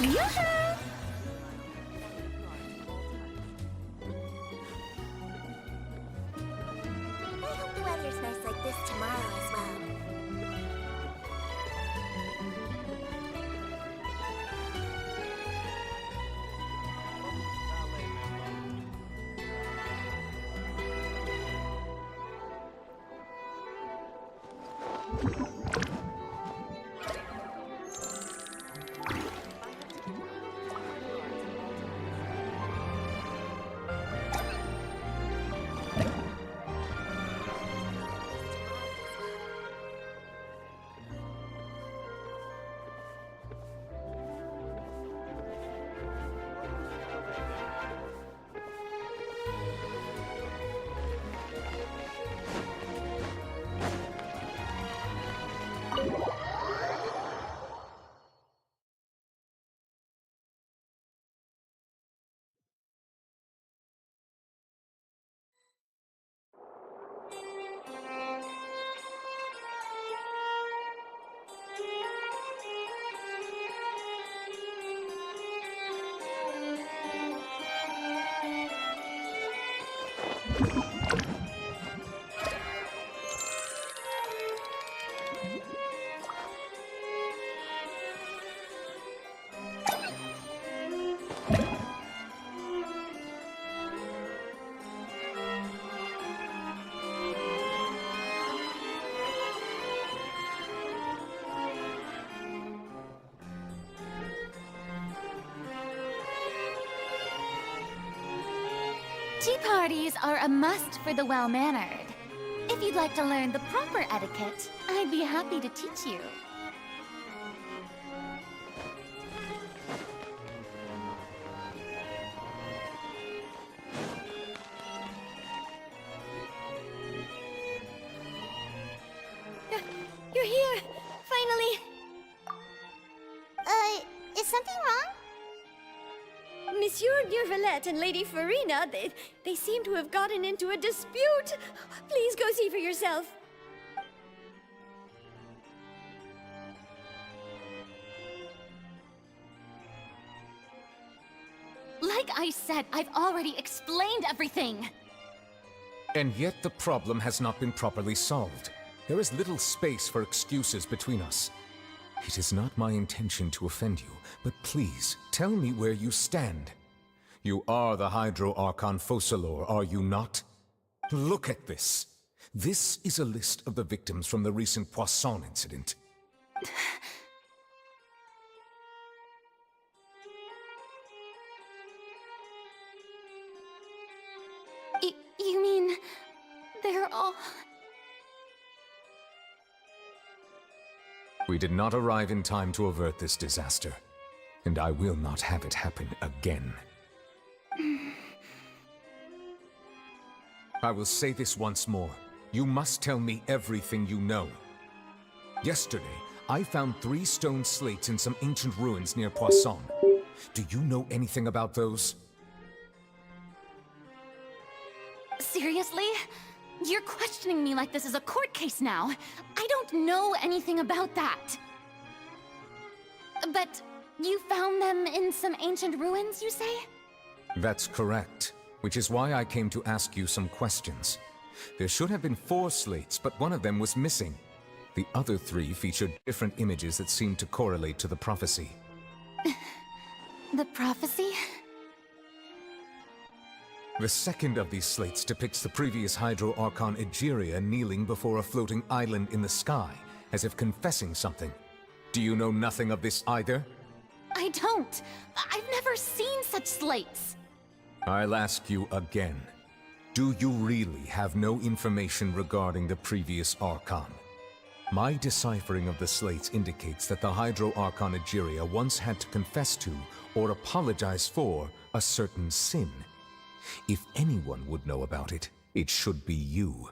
Yoo-hoo! I hope the weather's nice like this tomorrow as well. Tea parties are a must for the well-mannered. If you'd like to learn the proper etiquette, I'd be happy to teach you. You're here! Finally! Is something wrong? Monsieur Neurvalette and Lady Farina, they seem to have gotten into a dispute. Please go see for yourself. Like I said, I've already explained everything. And yet the problem has not been properly solved. There is little space for excuses between us. It is not my intention to offend you, but please, tell me where you stand. You are the Hydro Archon Focalor, are you not? Look at this. This is a list of the victims from the recent Poisson incident. You mean... they're all... We did not arrive in time to avert this disaster, and I will not have it happen again. I will say this once more. You must tell me everything you know. Yesterday, I found 3 stone slates in some ancient ruins near Poisson. Do you know anything about those? Seriously? You're questioning me like this is a court case now. I don't know anything about that. But you found them in some ancient ruins, you say? That's correct, which is why I came to ask you some questions. There should have been 4 slates, but one of them was missing. The other 3 featured different images that seemed to correlate to the prophecy. The prophecy? The second of these slates depicts the previous Hydro Archon Egeria kneeling before a floating island in the sky, as if confessing something. Do you know nothing of this either? I don't. I've never seen such slates. I'll ask you again. Do you really have no information regarding the previous Archon? My deciphering of the slates indicates that the Hydro Archon Egeria once had to confess to, or apologize for, a certain sin. If anyone would know about it, it should be you.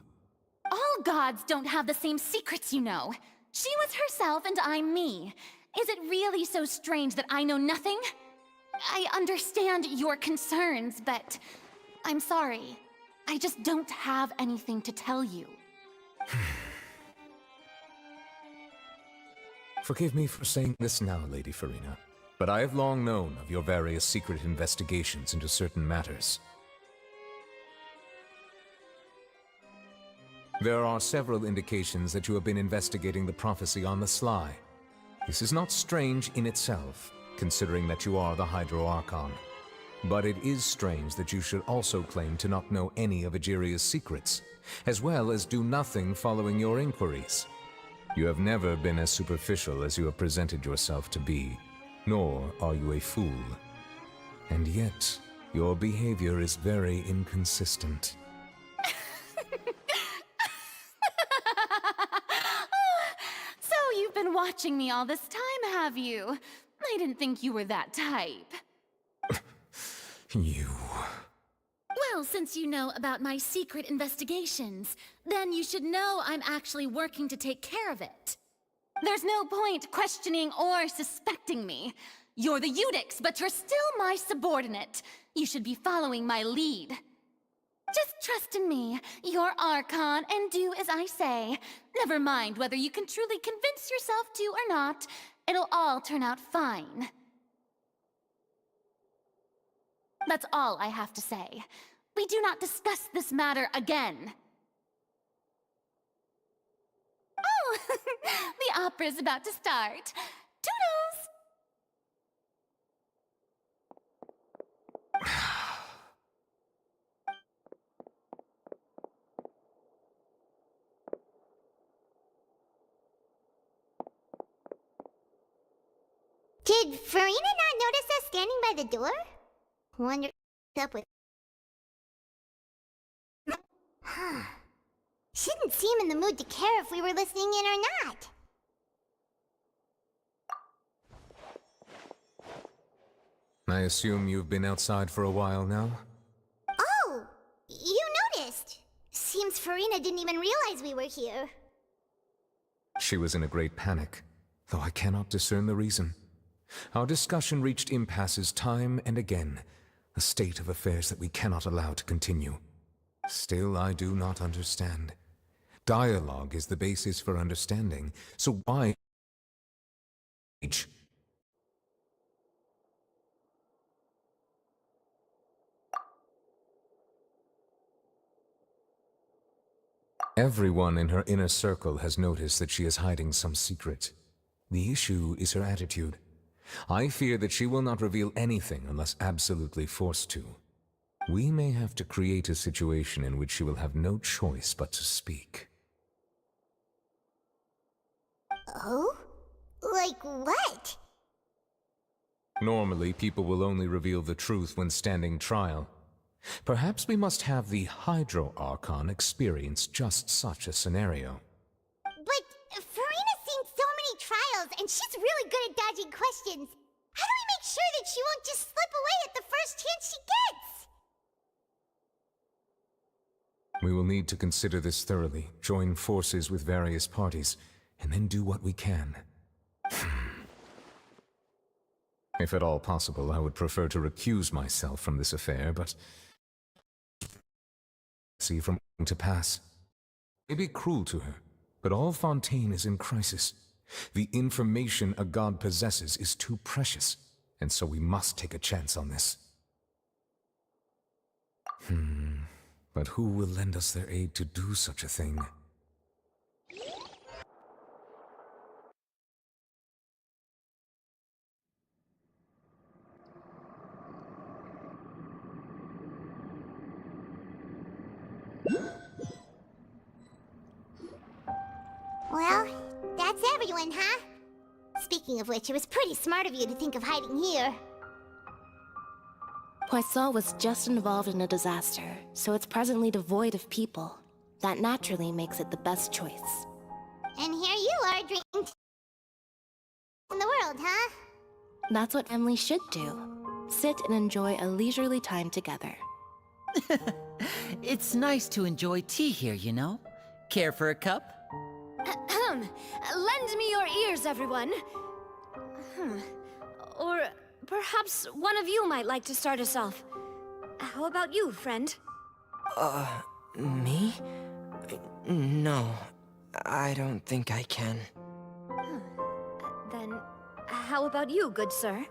All gods don't have the same secrets, you know. She was herself and I'm me. Is it really so strange that I know nothing? I understand your concerns, but I'm sorry. I just don't have anything to tell you. Forgive me for saying this now, Lady Farina, but I have long known of your various secret investigations into certain matters. There are several indications that you have been investigating the prophecy on the sly. This is not strange in itself, considering that you are the Hydro-Archon. But it is strange that you should also claim to not know any of Egeria's secrets, as well as do nothing following your inquiries. You have never been as superficial as you have presented yourself to be, nor are you a fool. And yet, your behavior is very inconsistent. So you've been watching me all this time, have you? I didn't think you were that type. You... Well, since you know about my secret investigations, then you should know I'm actually working to take care of it. There's no point questioning or suspecting me. You're the Eudix, but you're still my subordinate. You should be following my lead. Just trust in me, you're Archon, and do as I say. Never mind whether you can truly convince yourself to or not. It'll all turn out fine. That's all I have to say. We do not discuss this matter again. Oh, the opera's about to start. Toodles! Did Farina not notice us standing by the door? Wonder what's up with... Huh. She didn't seem in the mood to care if we were listening in or not. I assume you've been outside for a while now? Oh! You noticed! Seems Farina didn't even realize we were here. She was in a great panic, though I cannot discern the reason. Our discussion reached impasses time and again, a state of affairs that we cannot allow to continue. Still, I do not understand. Dialogue is the basis for understanding, so why... Everyone in her inner circle has noticed that she is hiding some secret. The issue is her attitude. I fear that she will not reveal anything unless absolutely forced to. We may have to create a situation in which she will have no choice but to speak. Oh? Like what? Normally, people will only reveal the truth when standing trial. Perhaps we must have the Hydro-Archon experience just such a scenario. But Farina's seen so many trials, and she's really good at dodging questions. How do we make sure that she won't just slip away at the first chance she gets? We will need to consider this thoroughly, join forces with various parties, and then do what we can. If at all possible, I would prefer to recuse myself from this affair, but... see from to pass. It may be cruel to her, but all Fontaine is in crisis. The information a god possesses is too precious, and so we must take a chance on this. But who will lend us their aid to do such a thing? Well, that's everyone, huh? Speaking of which, it was pretty smart of you to think of hiding here. Poisson was just involved in a disaster, so it's presently devoid of people. That naturally makes it the best choice. And here you are drinking in the world, huh? That's what family should do. Sit and enjoy a leisurely time together. It's nice to enjoy tea here, you know? Care for a cup? Lend me your ears, everyone. Or perhaps one of you might like to start us off. How about you, friend? Me? No, I don't think I can. Then, how about you, good sir?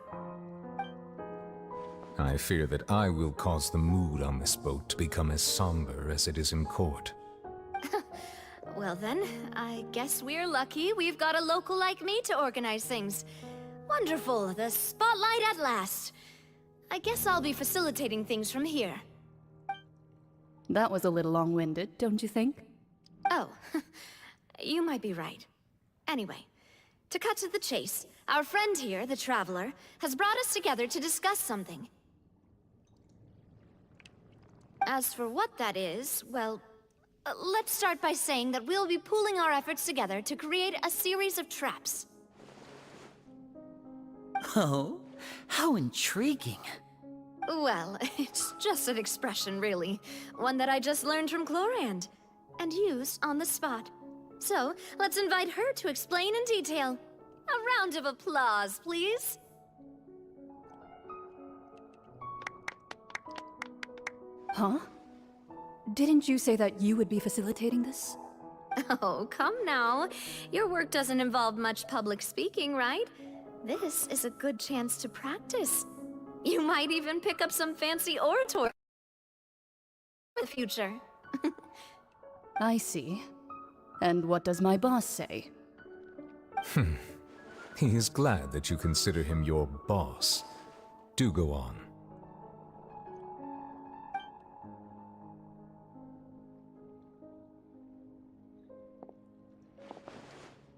I fear that I will cause the mood on this boat to become as somber as it is in court. Well then, I guess we're lucky we've got a local like me to organize things. Wonderful, the spotlight at last. I guess I'll be facilitating things from here. That was a little long-winded, don't you think? Oh, you might be right. Anyway, to cut to the chase, our friend here, the Traveler, has brought us together to discuss something. As for what that is, well, let's start by saying that we'll be pooling our efforts together to create a series of traps. Oh, how intriguing. Well, it's just an expression, really. One that I just learned from Chlorand, and used on the spot. So, let's invite her to explain in detail. A round of applause, please. Huh? Didn't you say that you would be facilitating this? Oh, come now. Your work doesn't involve much public speaking, right? This is a good chance to practice. You might even pick up some fancy oratory for the future. I see. And what does my boss say? He is glad that you consider him your boss. Do go on.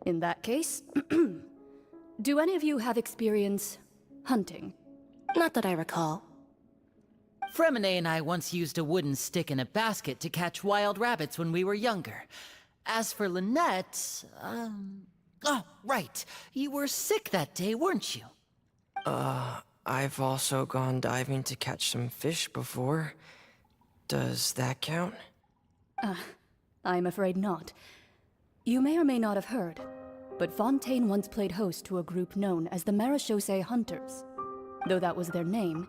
In that case, do any of you have experience hunting? Not that I recall. Fremine and I once used a wooden stick in a basket to catch wild rabbits when we were younger. As for Lynette, oh, right. You were sick that day, weren't you? I've also gone diving to catch some fish before. Does that count? I'm afraid not. You may or may not have heard, but Fontaine once played host to a group known as the Marechaussee Hunters. Though that was their name,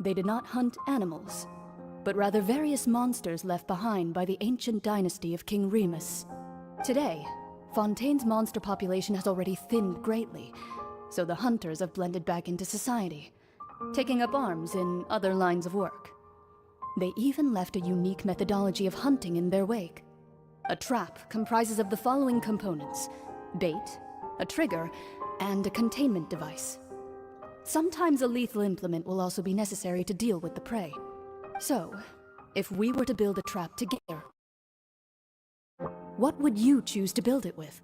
they did not hunt animals, but rather various monsters left behind by the ancient dynasty of King Remus. Today, Fontaine's monster population has already thinned greatly, so the hunters have blended back into society, taking up arms in other lines of work. They even left a unique methodology of hunting in their wake. A trap comprises of the following components: bait, a trigger, and a containment device. Sometimes a lethal implement will also be necessary to deal with the prey. So, if we were to build a trap together, what would you choose to build it with?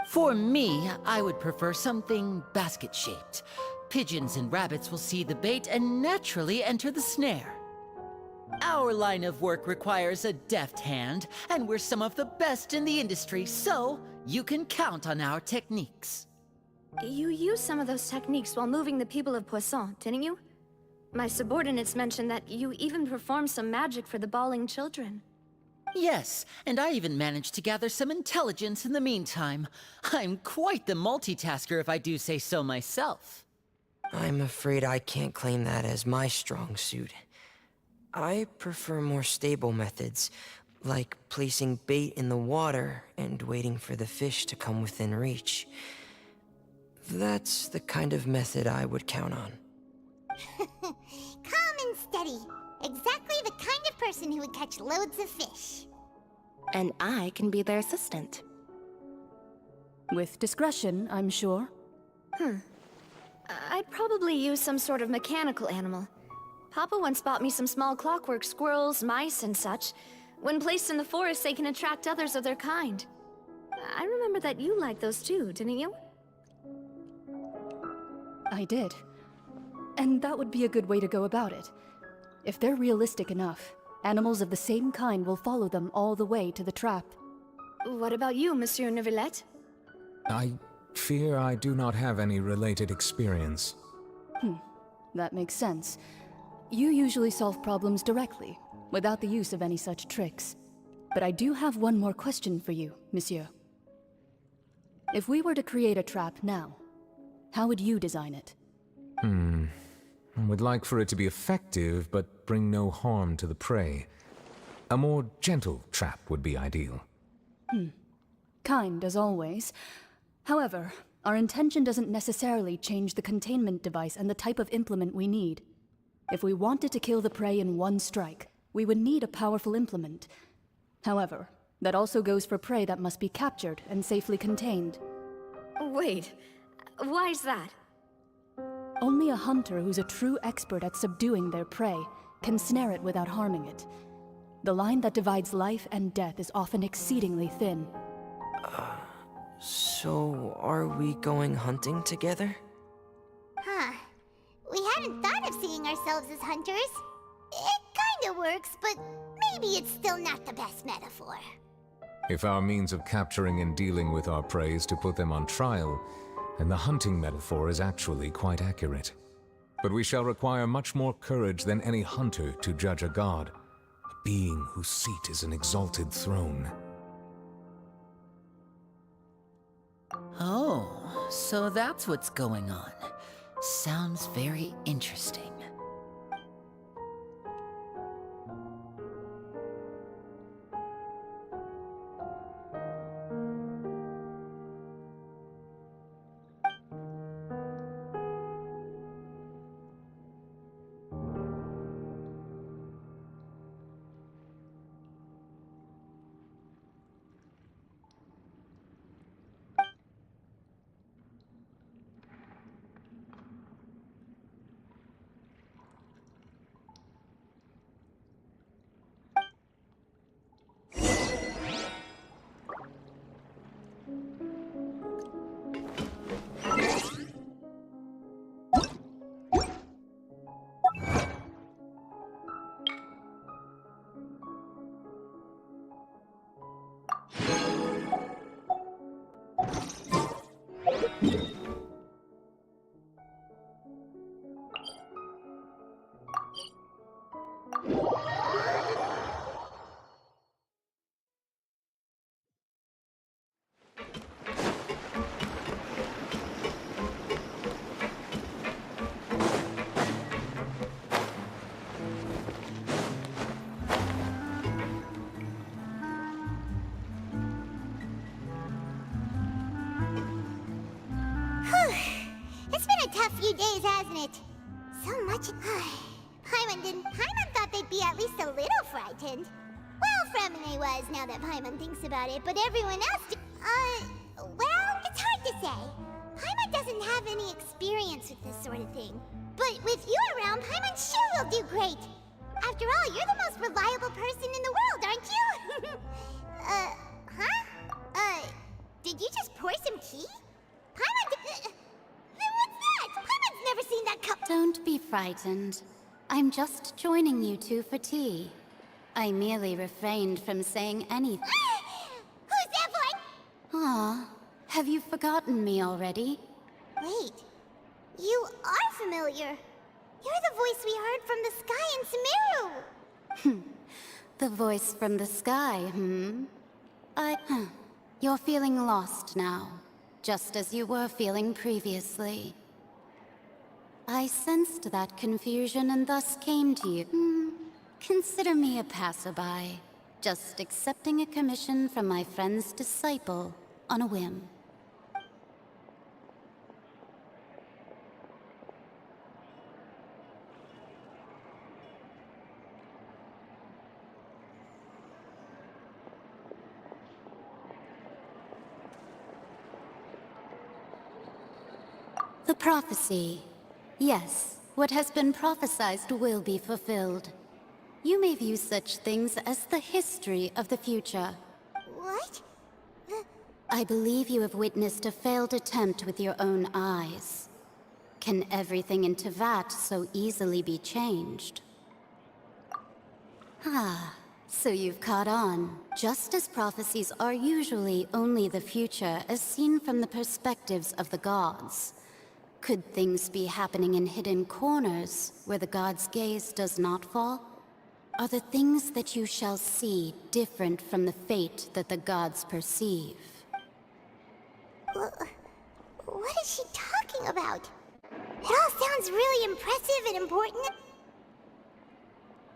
For me, I would prefer something basket-shaped. Pigeons and rabbits will see the bait and naturally enter the snare. Our line of work requires a deft hand, and we're some of the best in the industry, so you can count on our techniques. You used some of those techniques while moving the people of Poisson, didn't you? My subordinates mentioned that you even performed some magic for the bawling children. Yes, and I even managed to gather some intelligence in the meantime. I'm quite the multitasker if I do say so myself. I'm afraid I can't claim that as my strong suit. I prefer more stable methods, like placing bait in the water and waiting for the fish to come within reach. That's the kind of method I would count on. Calm and steady. Exactly the kind of person who would catch loads of fish. And I can be their assistant. With discretion, I'm sure. I'd probably use some sort of mechanical animal. Papa once bought me some small clockwork squirrels, mice, and such. When placed in the forest, they can attract others of their kind. I remember that you liked those too, didn't you? I did. And that would be a good way to go about it. If they're realistic enough, animals of the same kind will follow them all the way to the trap. What about you, Monsieur Neuvillette? I fear I do not have any related experience. That makes sense. You usually solve problems directly, without the use of any such tricks. But I do have one more question for you, Monsieur. If we were to create a trap now, how would you design it? I would like for it to be effective, but bring no harm to the prey. A more gentle trap would be ideal. Kind, as always. However, our intention doesn't necessarily change the containment device and the type of implement we need. If we wanted to kill the prey in one strike, we would need a powerful implement. However, that also goes for prey that must be captured and safely contained. Wait, why's that? Only a hunter who's a true expert at subduing their prey can snare it without harming it. The line that divides life and death is often exceedingly thin. So are we going hunting together? Huh. We hadn't thought of seeing ourselves as hunters. It kinda works, but maybe it's still not the best metaphor. If our means of capturing and dealing with our prey is to put them on trial, then the hunting metaphor is actually quite accurate. But we shall require much more courage than any hunter to judge a god, a being whose seat is an exalted throne. Oh, so that's what's going on. Sounds very interesting. It's been a tough few days, hasn't it? So much. Paimon thought they'd be at least a little frightened. Well, Fremine was, now that Paimon thinks about it, but everyone else well, it's hard to say. Paimon doesn't have any experience with this sort of thing. But with you around, Paimon sure will do great. After all, you're the most reliable person in the world, aren't you? Did you just pour some tea? Paimon, what's that? Paimon's never seen that cup. Don't be frightened. I'm just joining you two for tea. I merely refrained from saying anything. Who's that boy? Aw, have you forgotten me already? Wait, you are familiar. You're the voice we heard from the sky in Sumeru. The voice from the sky, You're feeling lost now, just as you were feeling previously. I sensed that confusion and thus came to you. Consider me a passerby, just accepting a commission from my friend's disciple on a whim. The prophecy. Yes, what has been prophesied will be fulfilled. You may view such things as the history of the future. What? I believe you have witnessed a failed attempt with your own eyes. Can everything in Tevat so easily be changed? Ah, so you've caught on. Just as prophecies are usually only the future as seen from the perspectives of the gods. Could things be happening in hidden corners where the god's gaze does not fall? Are the things that you shall see different from the fate that the gods perceive? What is she talking about? It all sounds really impressive and important.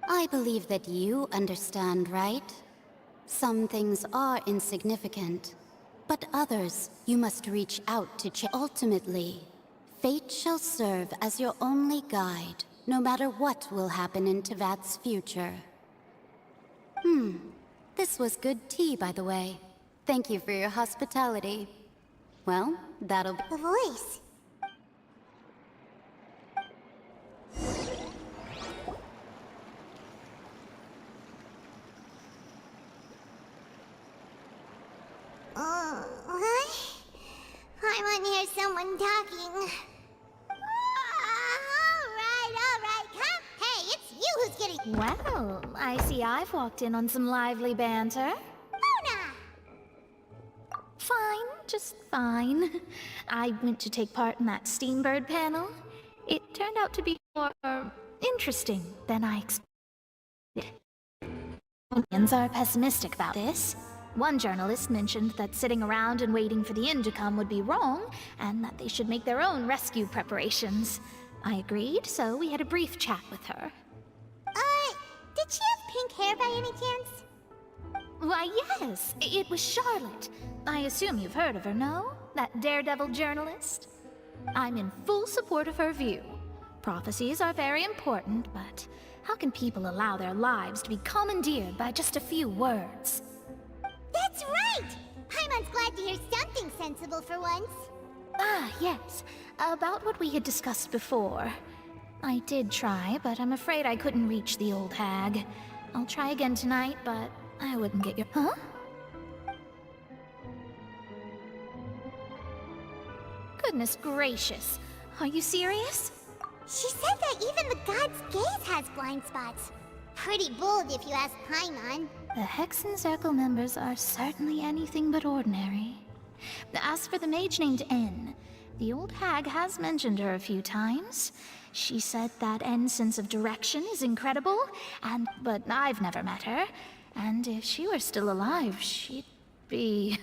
I believe that you understand, right? Some things are insignificant, but others you must reach out to change. Ultimately, fate shall serve as your only guide, no matter what will happen in Tevat's future. This was good tea, by the way. Thank you for your hospitality. Well, that'll be— The voice. What? Paimon hears someone talking. Alright, come. Hey, it's you who's getting— Well, I see I've walked in on some lively banter. Mona! Fine, just fine. I went to take part in that Steambird panel. It turned out to be more interesting than I expected. Opinions are pessimistic about this. One journalist mentioned that sitting around and waiting for the end to come would be wrong, and that they should make their own rescue preparations. I agreed, so we had a brief chat with her. Did she have pink hair by any chance? Why, yes, it was Charlotte. I assume you've heard of her, no? That daredevil journalist? I'm in full support of her view. Prophecies are very important, but how can people allow their lives to be commandeered by just a few words? That's right! Paimon's glad to hear something sensible for once. Ah, yes. About what we had discussed before. I did try, but I'm afraid I couldn't reach the old hag. I'll try again tonight, but I wouldn't get your— Huh? Goodness gracious. Are you serious? She said that even the god's gaze has blind spots. Pretty bold if you ask Paimon. The Hexen Circle members are certainly anything but ordinary. As for the mage named N, the old hag has mentioned her a few times. She said that N's sense of direction is incredible, but I've never met her. And if she were still alive, she'd be...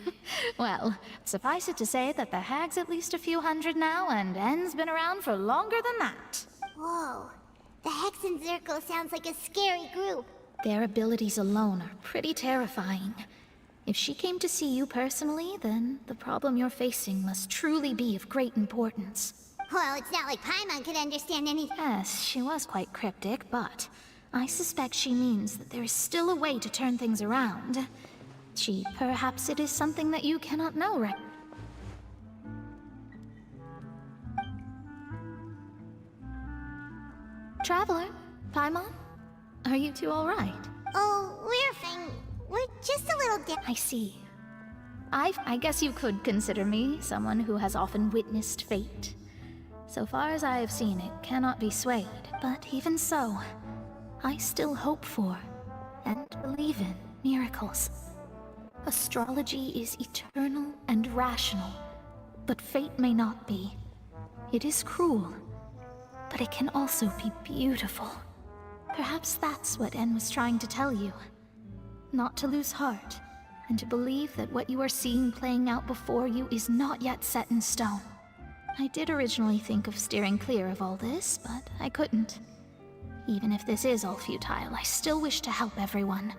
Well, suffice it to say that the hag's at least a few hundred now, and N's been around for longer than that. Whoa. The Hexen Circle sounds like a scary group. Their abilities alone are pretty terrifying. If she came to see you personally, then the problem you're facing must truly be of great importance. Well, it's not like Paimon could understand anything. Yes, she was quite cryptic, but I suspect she means that there is still a way to turn things around. Perhaps it is something that you cannot know, right? Traveler, Paimon, are you two all right? Oh, we're fine. We're just a little I see. I guess you could consider me someone who has often witnessed fate. So far as I have seen, it cannot be swayed, but even so, I still hope for and believe in miracles. Astrology is eternal and rational, but fate may not be. It is cruel, but it can also be beautiful. Perhaps that's what N was trying to tell you. Not to lose heart, and to believe that what you are seeing playing out before you is not yet set in stone. I did originally think of steering clear of all this, but I couldn't. Even if this is all futile, I still wish to help everyone.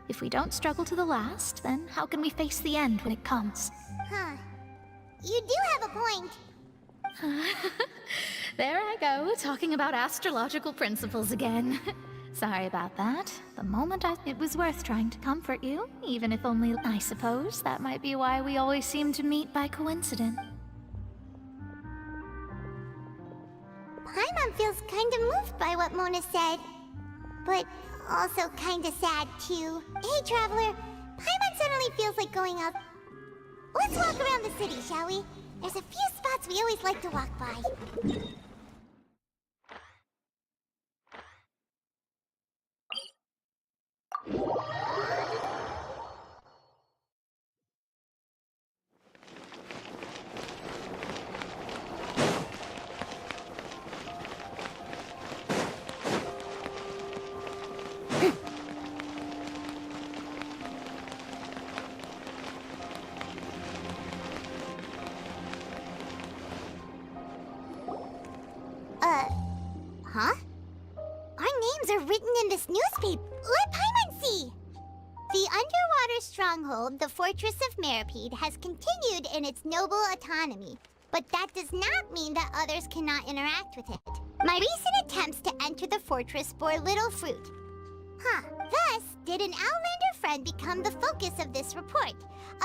If we don't struggle to the last, then how can we face the end when it comes? Huh. You do have a point. There I go, talking about astrological principles again. Sorry about that. The moment it was worth trying to comfort you, even if only— I suppose that might be why we always seem to meet by coincidence. Paimon feels kinda moved by what Mona said. But also kinda sad, too. Hey, Traveler. Paimon suddenly feels like going out. Let's walk around the city, shall we? There's a few spots we always like to walk by. Huh? Our names are written in this newspaper. Let Paimon see! The underwater stronghold, the Fortress of Meripede, has continued in its noble autonomy. but that does not mean that others cannot interact with it. My recent attempts to enter the fortress bore little fruit. Thus, did an Outlander friend become the focus of this report?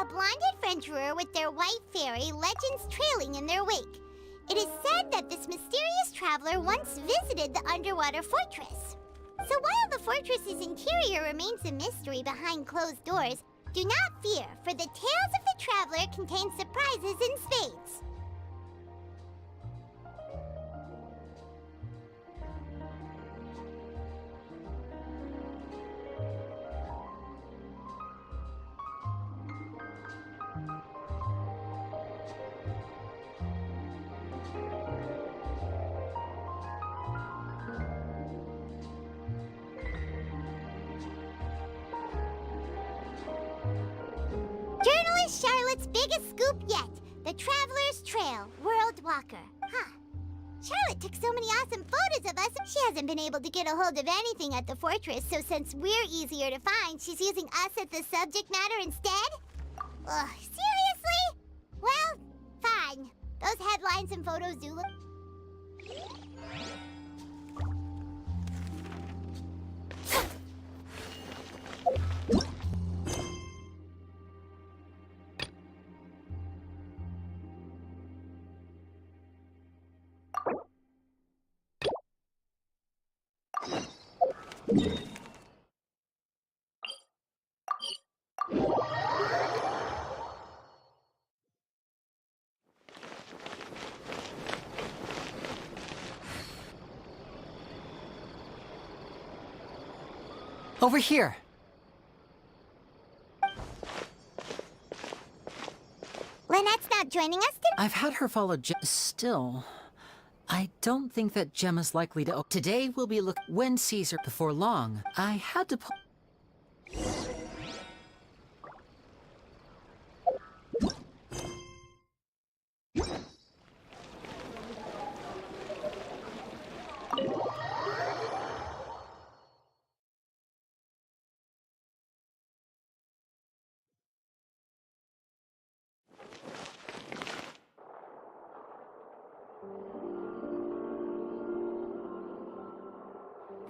A blind adventurer with their white fairy, legends trailing in their wake. It is said that this mysterious traveler once visited the underwater fortress. So while the fortress's interior remains a mystery behind closed doors, do not fear, for the tales of the traveler contain surprises in spades. Journalist Charlotte's biggest scoop yet. The Traveler's Trail, World Walker. Charlotte took so many awesome photos of us. She hasn't been able to get a hold of anything at the fortress, so since we're easier to find, she's using us as the subject matter instead? Ugh, seriously? Well, fine. Those headlines and photos do look... Over here! Lynette's not joining us today? I've had her follow Still, I don't think that Gemma's likely to... Today we'll be when Caesar... Before long, I had to...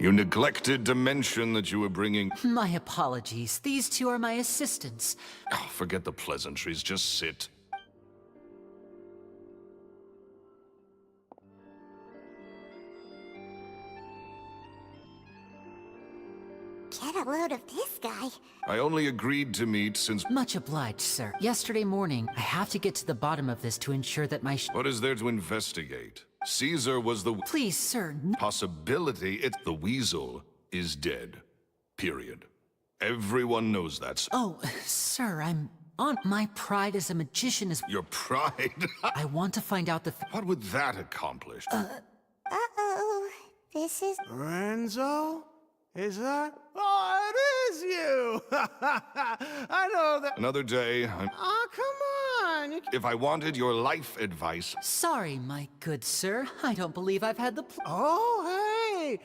You neglected to mention that you were bringing... My apologies. These two are my assistants. Oh, forget the pleasantries. Just sit. Get a load of this guy. I only agreed to meet since... Much obliged, sir. Yesterday morning, I have to get to the bottom of this to ensure that my What is there to investigate? Caesar was the... Please, sir. Possibility it's the weasel is dead. Period. Everyone knows that. Oh, sir, I'm on. My pride as a magician is... Your pride? I want to find out the... What would that accomplish? Uh-oh. This is... Renzo? Is that? Oh, it is you! I know that... Another day, Oh, come on! If I wanted your life advice... Sorry, my good sir. I don't believe I've had the... Oh, hey!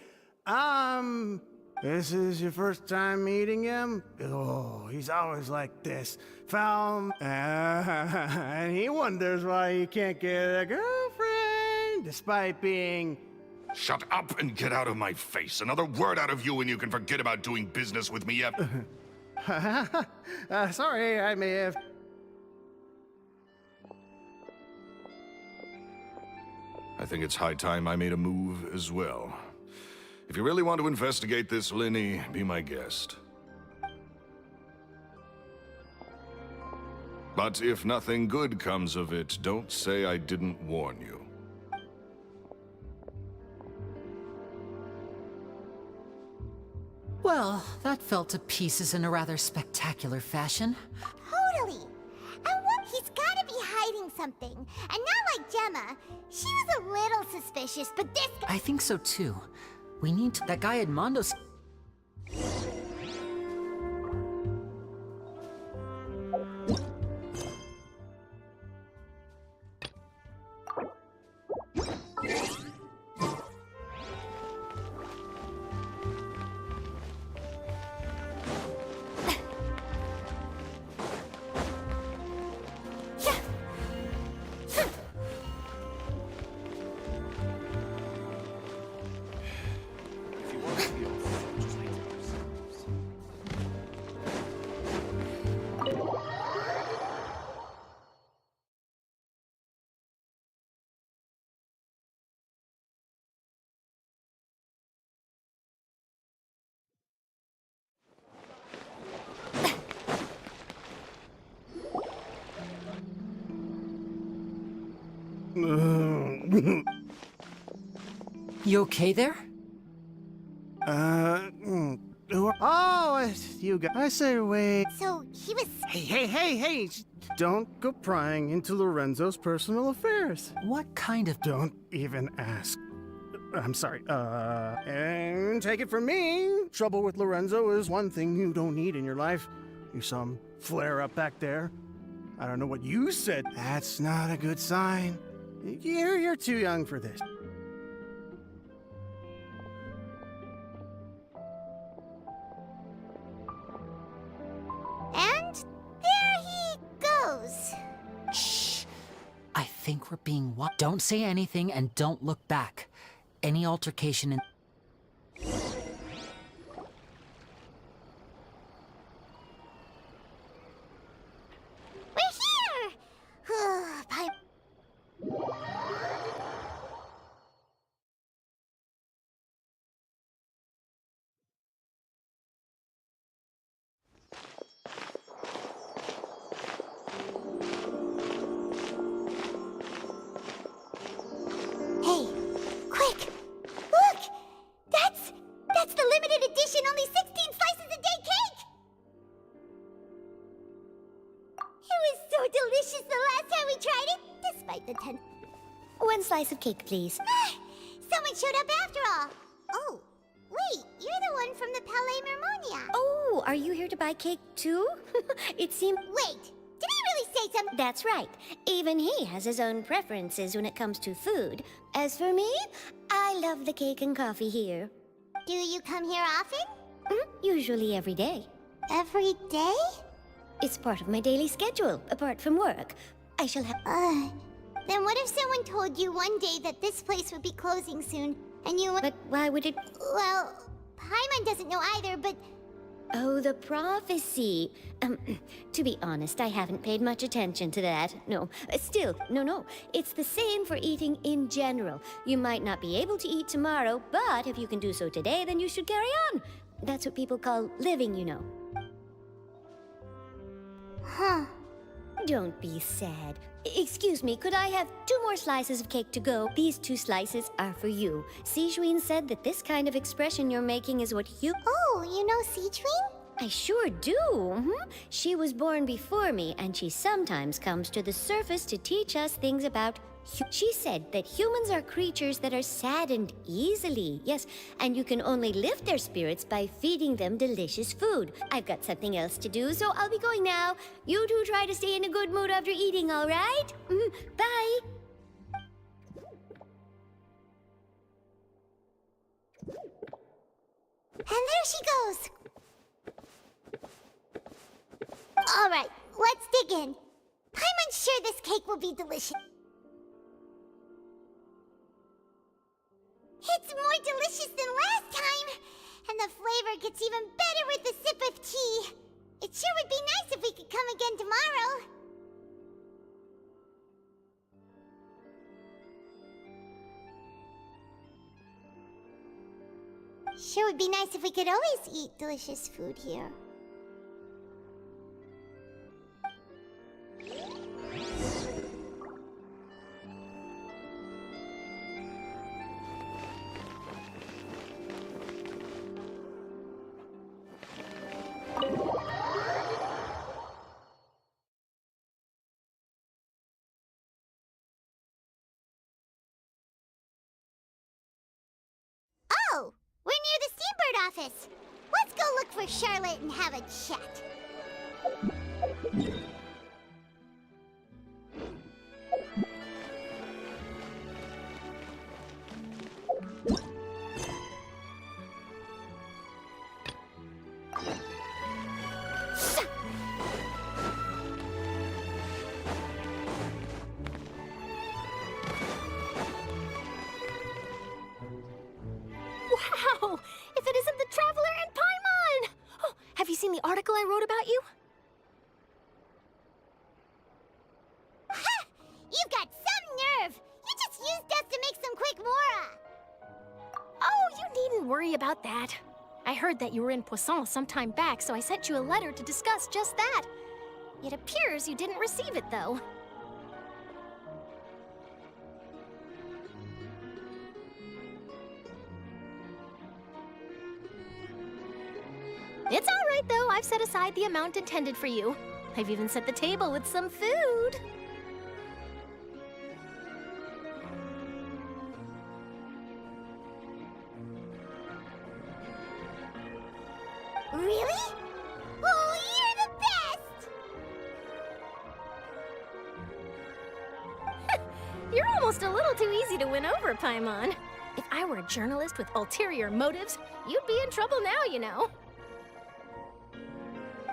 This is your first time meeting him? Oh, he's always like this. Foul... and he wonders why he can't get a girlfriend, despite being... Shut up and get out of my face. Another word out of you and you can forget about doing business with me. Sorry, I may have... I think it's high time I made a move as well. If you really want to investigate this, Linny, be my guest. But if nothing good comes of it, don't say I didn't warn you. Well, that fell to pieces in a rather spectacular fashion. Totally. And what? He's gotta be hiding something. And not like Gemma. She was a little suspicious, but this guy... I think so too. We need to... That guy Edmondo's... You okay there? Oh, it's you guys. I say wait. So he was. Hey! Don't go prying into Lorenzo's personal affairs. What kind of... Don't even ask. I'm sorry. And take it from me. Trouble with Lorenzo is one thing you don't need in your life. You saw him flare up back there. I don't know what you said. That's not a good sign. You're too young for this. And there he goes. Shh! I think we're being Don't say anything and don't look back. Any altercation in... We're here! Bye. Hey, quick! Look! That's the limited edition, only 16 slices a day cake! It was so delicious the last time we tried it, despite the 10. One slice of cake, please. Someone showed up after all. Oh, wait, you're the one from the Palais Mermonia. Oh, are you here to buy cake too? It seemed... Wait, did he really say something? That's right. Even he has his own preferences when it comes to food. As for me, I love the cake and coffee here. Do you come here often? Usually every day. Every day? It's part of my daily schedule, apart from work. I shall have... Then what if someone told you one day that this place would be closing soon, and you... But why would it... Well, Paimon doesn't know either, but... Oh, the prophecy. To be honest, I haven't paid much attention to that. No, still, no. It's the same for eating in general. You might not be able to eat tomorrow, but if you can do so today, then you should carry on. That's what people call living, you know. Huh. Don't be sad. Excuse me, could I have 2 more slices of cake to go? These 2 slices are for you. Sijuin said that this kind of expression you're making is what you... Oh, you know Sijuin? I sure do. She was born before me, and she sometimes comes to the surface to teach us things about... She said that humans are creatures that are saddened easily. Yes, and you can only lift their spirits by feeding them delicious food. I've got something else to do, so I'll be going now. You two try to stay in a good mood after eating, all right? Bye. And there she goes. All right, let's dig in. Paimon's sure this cake will be delicious. It's more delicious than last time, and the flavor gets even better with a sip of tea. It sure would be nice if we could come again tomorrow. Sure would be nice if we could always eat delicious food here. Oh, we're near the Seabird office. Let's go look for Charlotte and have a chat. Wow! If it isn't the Traveler and Paimon! Oh, have you seen the article I wrote about you? Ha! You've got some nerve! You just used us to make some quick mora! Oh, you needn't worry about that. I heard that you were in Poisson some time back, so I sent you a letter to discuss just that. It appears you didn't receive it, though. It's all right, though. I've set aside the amount intended for you. I've even set the table with some food. Really? Oh, you're the best! You're almost a little too easy to win over, Paimon. If I were a journalist with ulterior motives, you'd be in trouble now, you know.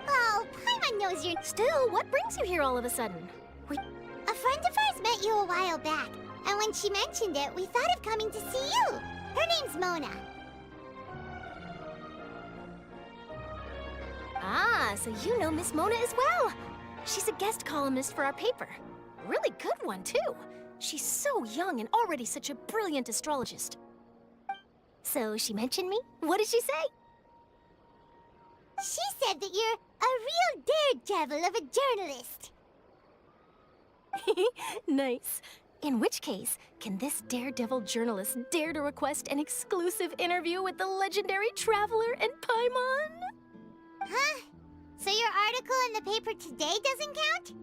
Oh, Paimon knows you're... Still, what brings you here all of a sudden? A friend of ours met you a while back, and when she mentioned it, we thought of coming to see you. Her name's Mona. Ah, so you know Miss Mona as well. She's a guest columnist for our paper. A really good one, too. She's so young and already such a brilliant astrologist. So she mentioned me? What did she say? She said that you're a real daredevil of a journalist. Nice. In which case, can this daredevil journalist dare to request an exclusive interview with the legendary traveler and Paimon? Huh? So your article in the paper today doesn't count?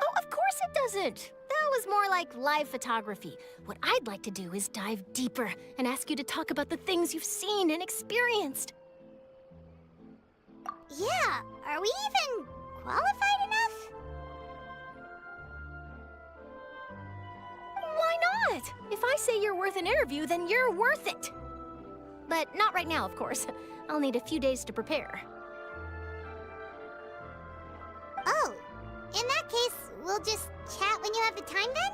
Oh, of course it doesn't. That was more like live photography. What I'd like to do is dive deeper and ask you to talk about the things you've seen and experienced. Yeah, are we even qualified enough? Why not? If I say you're worth an interview, then you're worth it. But not right now, of course. I'll need a few days to prepare. Oh, in that case, we'll just chat when you have the time then?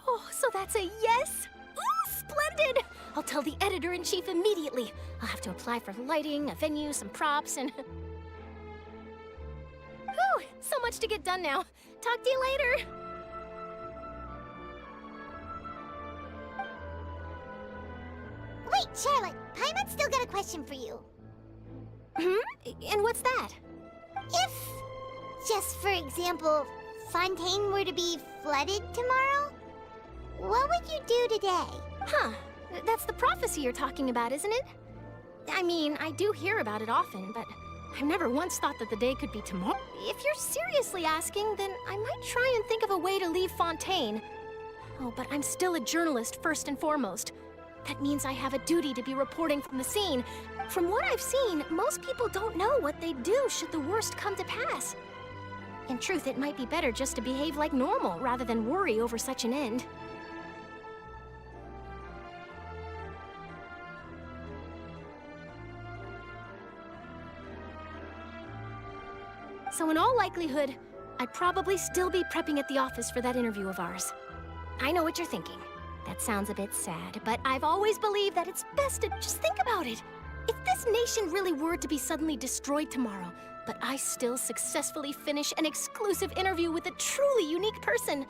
Oh, so that's a yes? Ooh, splendid! I'll tell the editor-in-chief immediately. I'll have to apply for lighting, a venue, some props, and... Whew, so much to get done now. Talk to you later. Wait, Charlotte, Paimon's still got a question for you. And what's that? If, just for example, Fontaine were to be flooded tomorrow, what would you do today? Huh, that's the prophecy you're talking about, isn't it? I mean, I do hear about it often, but I've never once thought that the day could be tomorrow. If you're seriously asking, then I might try and think of a way to leave Fontaine. Oh, but I'm still a journalist first and foremost. That means I have a duty to be reporting from the scene. From what I've seen, most people don't know what they'd do should the worst come to pass. In truth, it might be better just to behave like normal rather than worry over such an end. So in all likelihood, I'd probably still be prepping at the office for that interview of ours. I know what you're thinking. That sounds a bit sad, but I've always believed that it's best to just think about it. If this nation really were to be suddenly destroyed tomorrow, but I still successfully finish an exclusive interview with a truly unique person,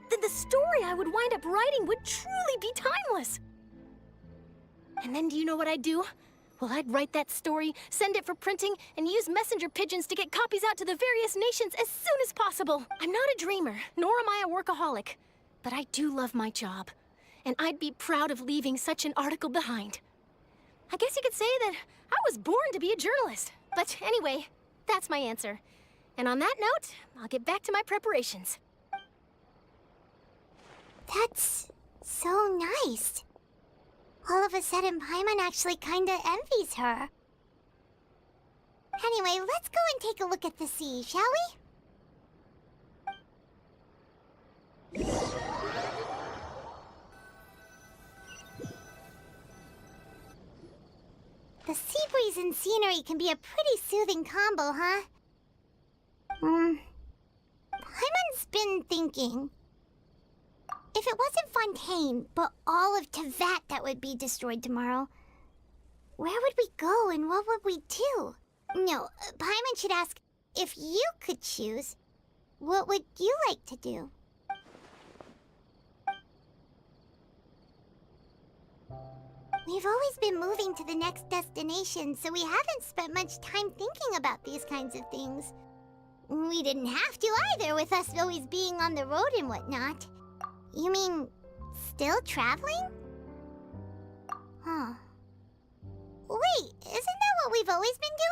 then the story I would wind up writing would truly be timeless. And then do you know what I'd do? Well, I'd write that story, send it for printing, and use messenger pigeons to get copies out to the various nations as soon as possible. I'm not a dreamer, nor am I a workaholic, but I do love my job. And I'd be proud of leaving such an article behind. I guess you could say that I was born to be a journalist. But anyway, that's my answer. And on that note, I'll get back to my preparations. That's so nice. All of a sudden, Paimon actually kinda envies her. Anyway, let's go and take a look at the sea, shall we? The sea breeze and scenery can be a pretty soothing combo, huh? Paimon's been thinking. If it wasn't Fontaine, but all of Tevat that would be destroyed tomorrow, where would we go and what would we do? No, Paimon should ask, if you could choose, what would you like to do? We've always been moving to the next destination, so we haven't spent much time thinking about these kinds of things. We didn't have to either, with us always being on the road and whatnot. You mean, still traveling? Huh. Wait, isn't that what we've always been doing?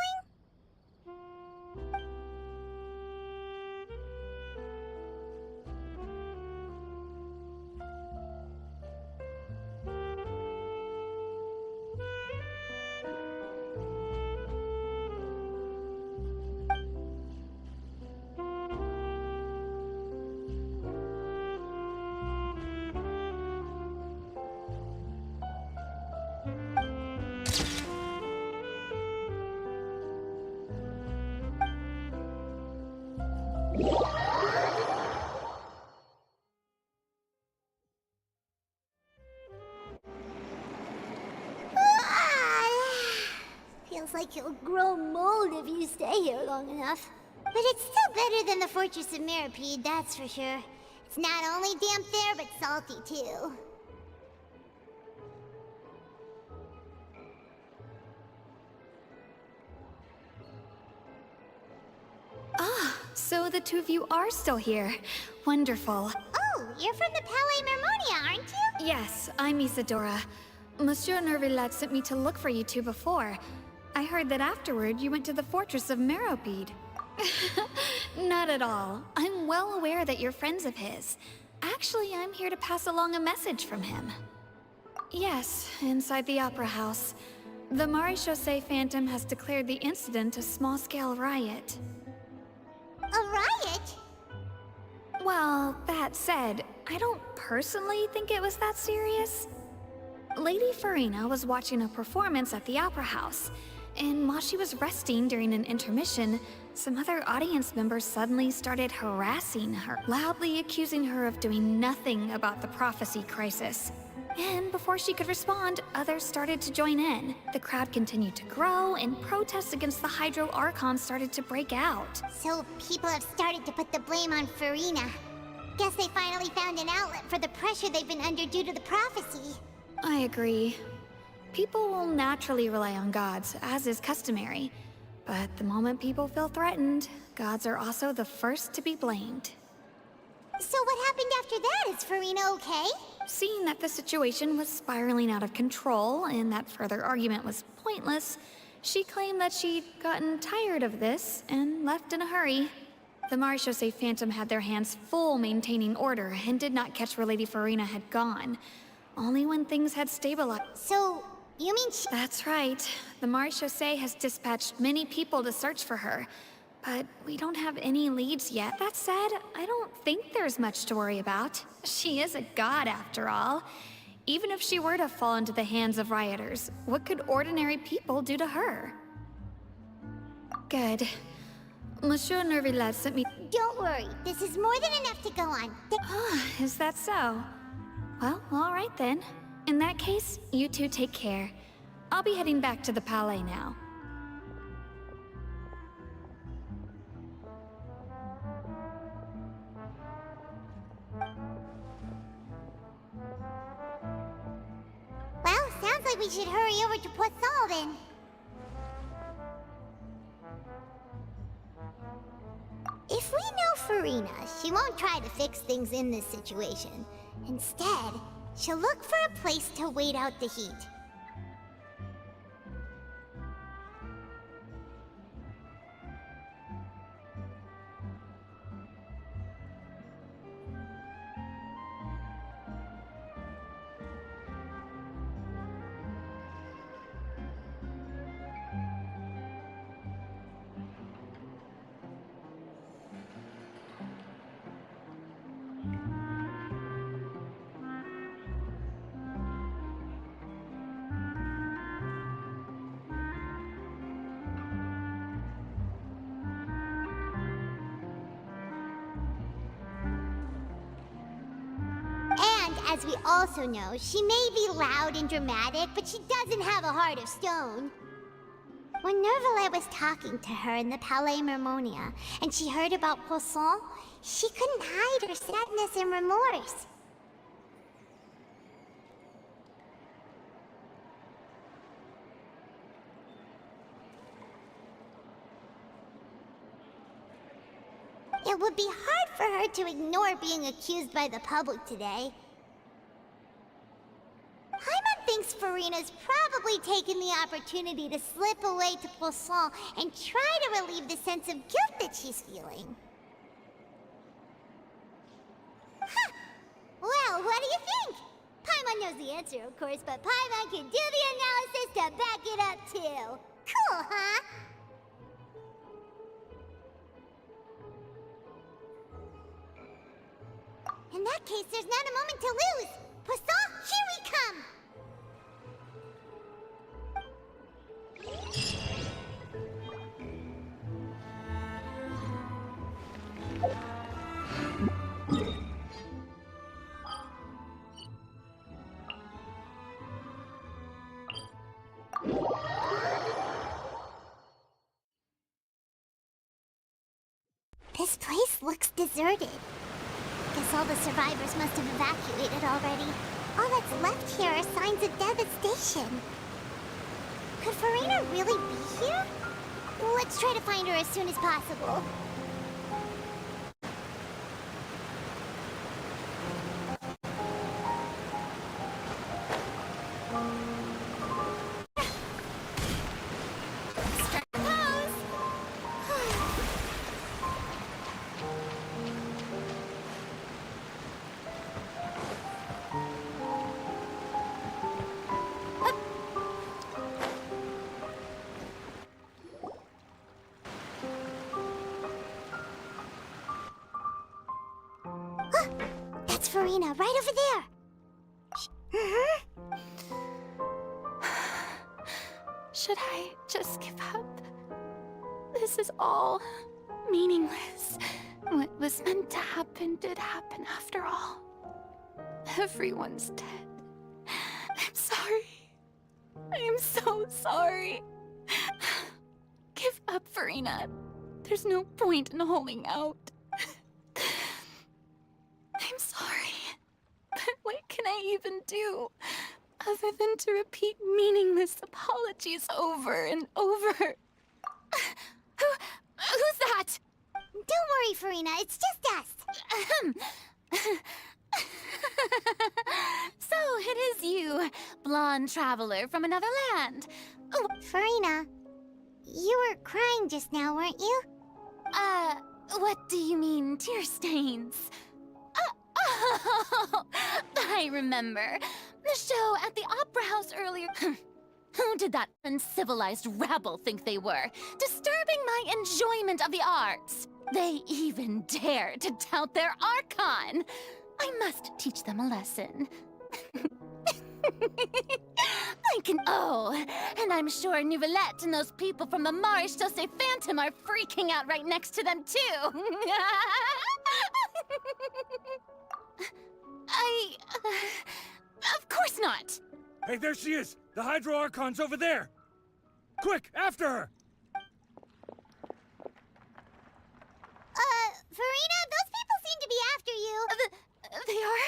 Feels like you'll grow mold if you stay here long enough. But it's still better than the Fortress of Meropide, that's for sure. It's not only damp there, but salty too. So the two of you are still here. Wonderful. Oh, you're from the Palais Mermonia, aren't you? Yes, I'm Isadora. Monsieur Nervillet sent me to look for you two before. I heard that afterward you went to the Fortress of Meropide. Not at all. I'm well aware that you're friends of his. Actually, I'm here to pass along a message from him. Yes, inside the Opera House. The Maréchaussée Phantom has declared the incident a small-scale riot. A riot? Well, that said, I don't personally think it was that serious. Lady Farina was watching a performance at the Opera House, and while she was resting during an intermission, some other audience members suddenly started harassing her, loudly accusing her of doing nothing about the prophecy crisis. And before she could respond, others started to join in. The crowd continued to grow, and protests against the Hydro Archon started to break out. So people have started to put the blame on Farina. Guess they finally found an outlet for the pressure they've been under due to the prophecy. I agree. People will naturally rely on gods, as is customary. But the moment people feel threatened, gods are also the first to be blamed. So what happened after that? Is Farina okay? Seeing that the situation was spiraling out of control and that further argument was pointless, she claimed that she'd gotten tired of this and left in a hurry. The Maréchaussée Phantom had their hands full maintaining order and did not catch where Lady Farina had gone. Only when things had stabilized. So, you mean That's right. The Maréchaussée has dispatched many people to search for her, but we don't have any leads yet. That said, I don't think there's much to worry about. She is a god, after all. Even if she were to fall into the hands of rioters, what could ordinary people do to her? Good. Monsieur Nervillet sent me... Don't worry, this is more than enough to go on. Is that so? Well, all right then. In that case, you two take care. I'll be heading back to the Palais now. Well, sounds like we should hurry over to Poisson then. If we know Farina, she won't try to fix things in this situation. Instead, she'll look for a place to wait out the heat. As we also know, she may be loud and dramatic, but she doesn't have a heart of stone. When Nervillet was talking to her in the Palais Mermonia, and she heard about Poisson, she couldn't hide her sadness and remorse. It would be hard for her to ignore being accused by the public today. Paimon thinks Farina's probably taken the opportunity to slip away to Poisson and try to relieve the sense of guilt that she's feeling. Huh. Well, what do you think? Paimon knows the answer, of course, but Paimon can do the analysis to back it up, too. Cool, huh? In that case, there's not a moment to lose. Poisson, here we come! This place looks deserted. Guess all the survivors must have evacuated already. All that's left here are signs of devastation. Could Farina really be here? Let's try to find her as soon as possible. That's Farina, right over there! Should I just give up? This is all meaningless. What was meant to happen did happen after all. Everyone's dead. I'm sorry. I am so sorry. Give up, Farina. There's no point in holding out. I'm sorry. But what can I even do? Other than to repeat meaningless apologies over and over. Who's that? Don't worry, Farina, it's just us. So it is you, blonde traveler from another land. Oh, Farina, you were crying just now, weren't you? What do you mean, tear stains? Oh, I remember. The show at the Opera House earlier. Who did that uncivilized rabble think they were? Disturbing my enjoyment of the arts. They even dared to tout their Archon. I must teach them a lesson. I can. Oh, and I'm sure Nouvellette and those people from the Maréchaussée Phantom are freaking out right next to them, too. Of course not. Hey, there she is! The Hydro Archon's over there! Quick, after her! Farina, those people seem to be after you. They are?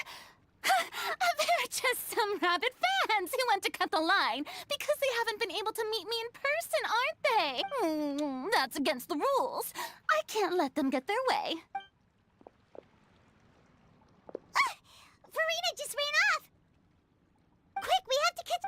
They're just some rabid fans who want to cut the line because they haven't been able to meet me in person, aren't they? That's against the rules. I can't let them get their way. Farina just ran off! Quick, we have to catch...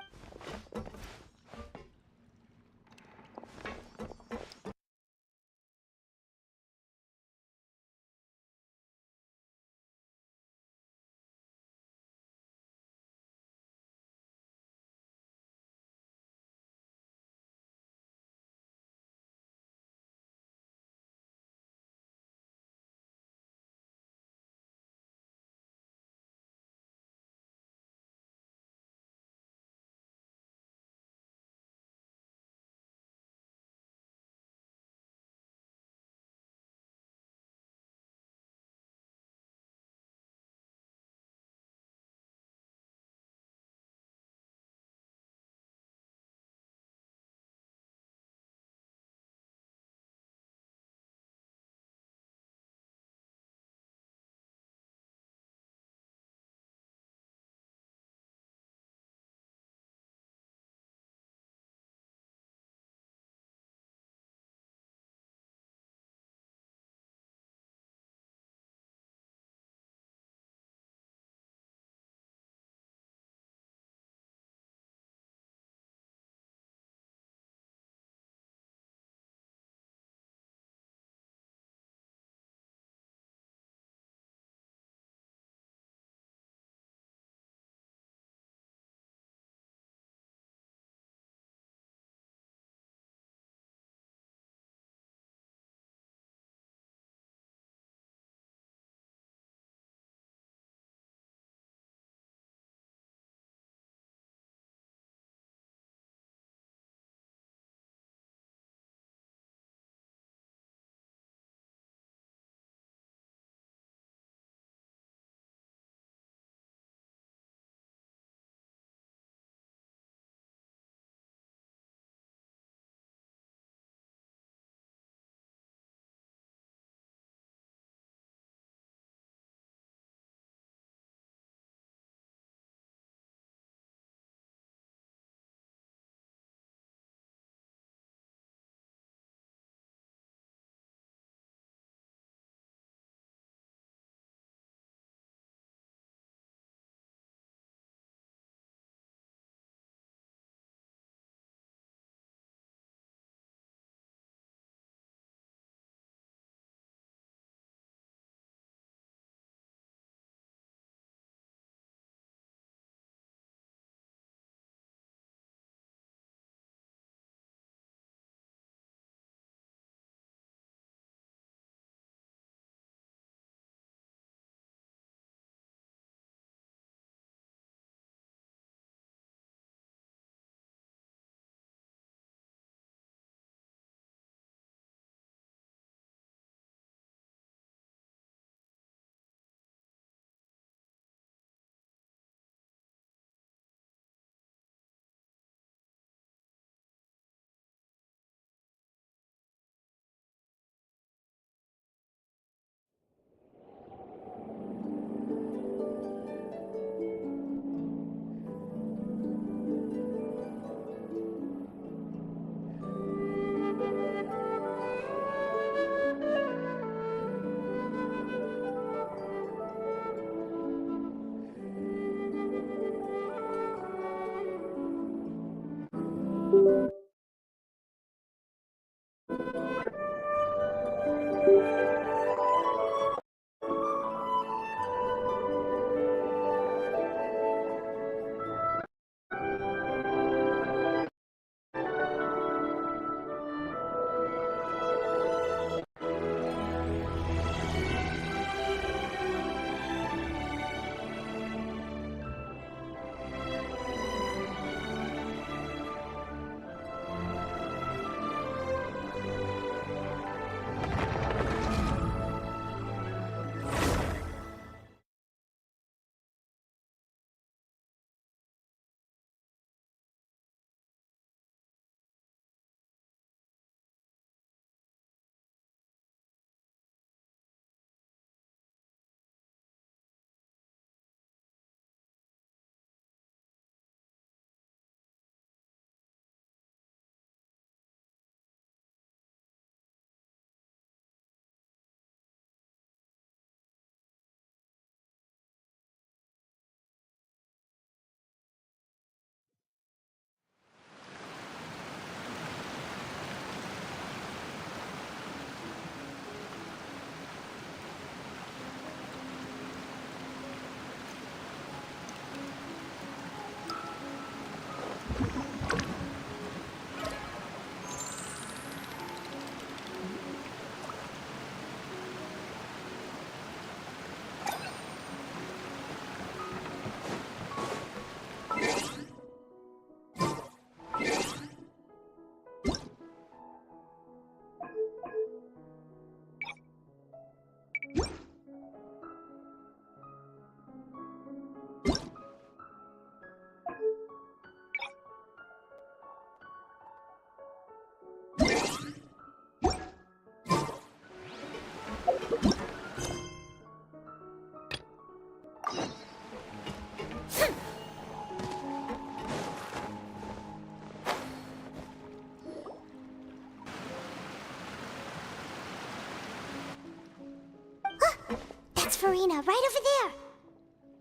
Farina, right over there.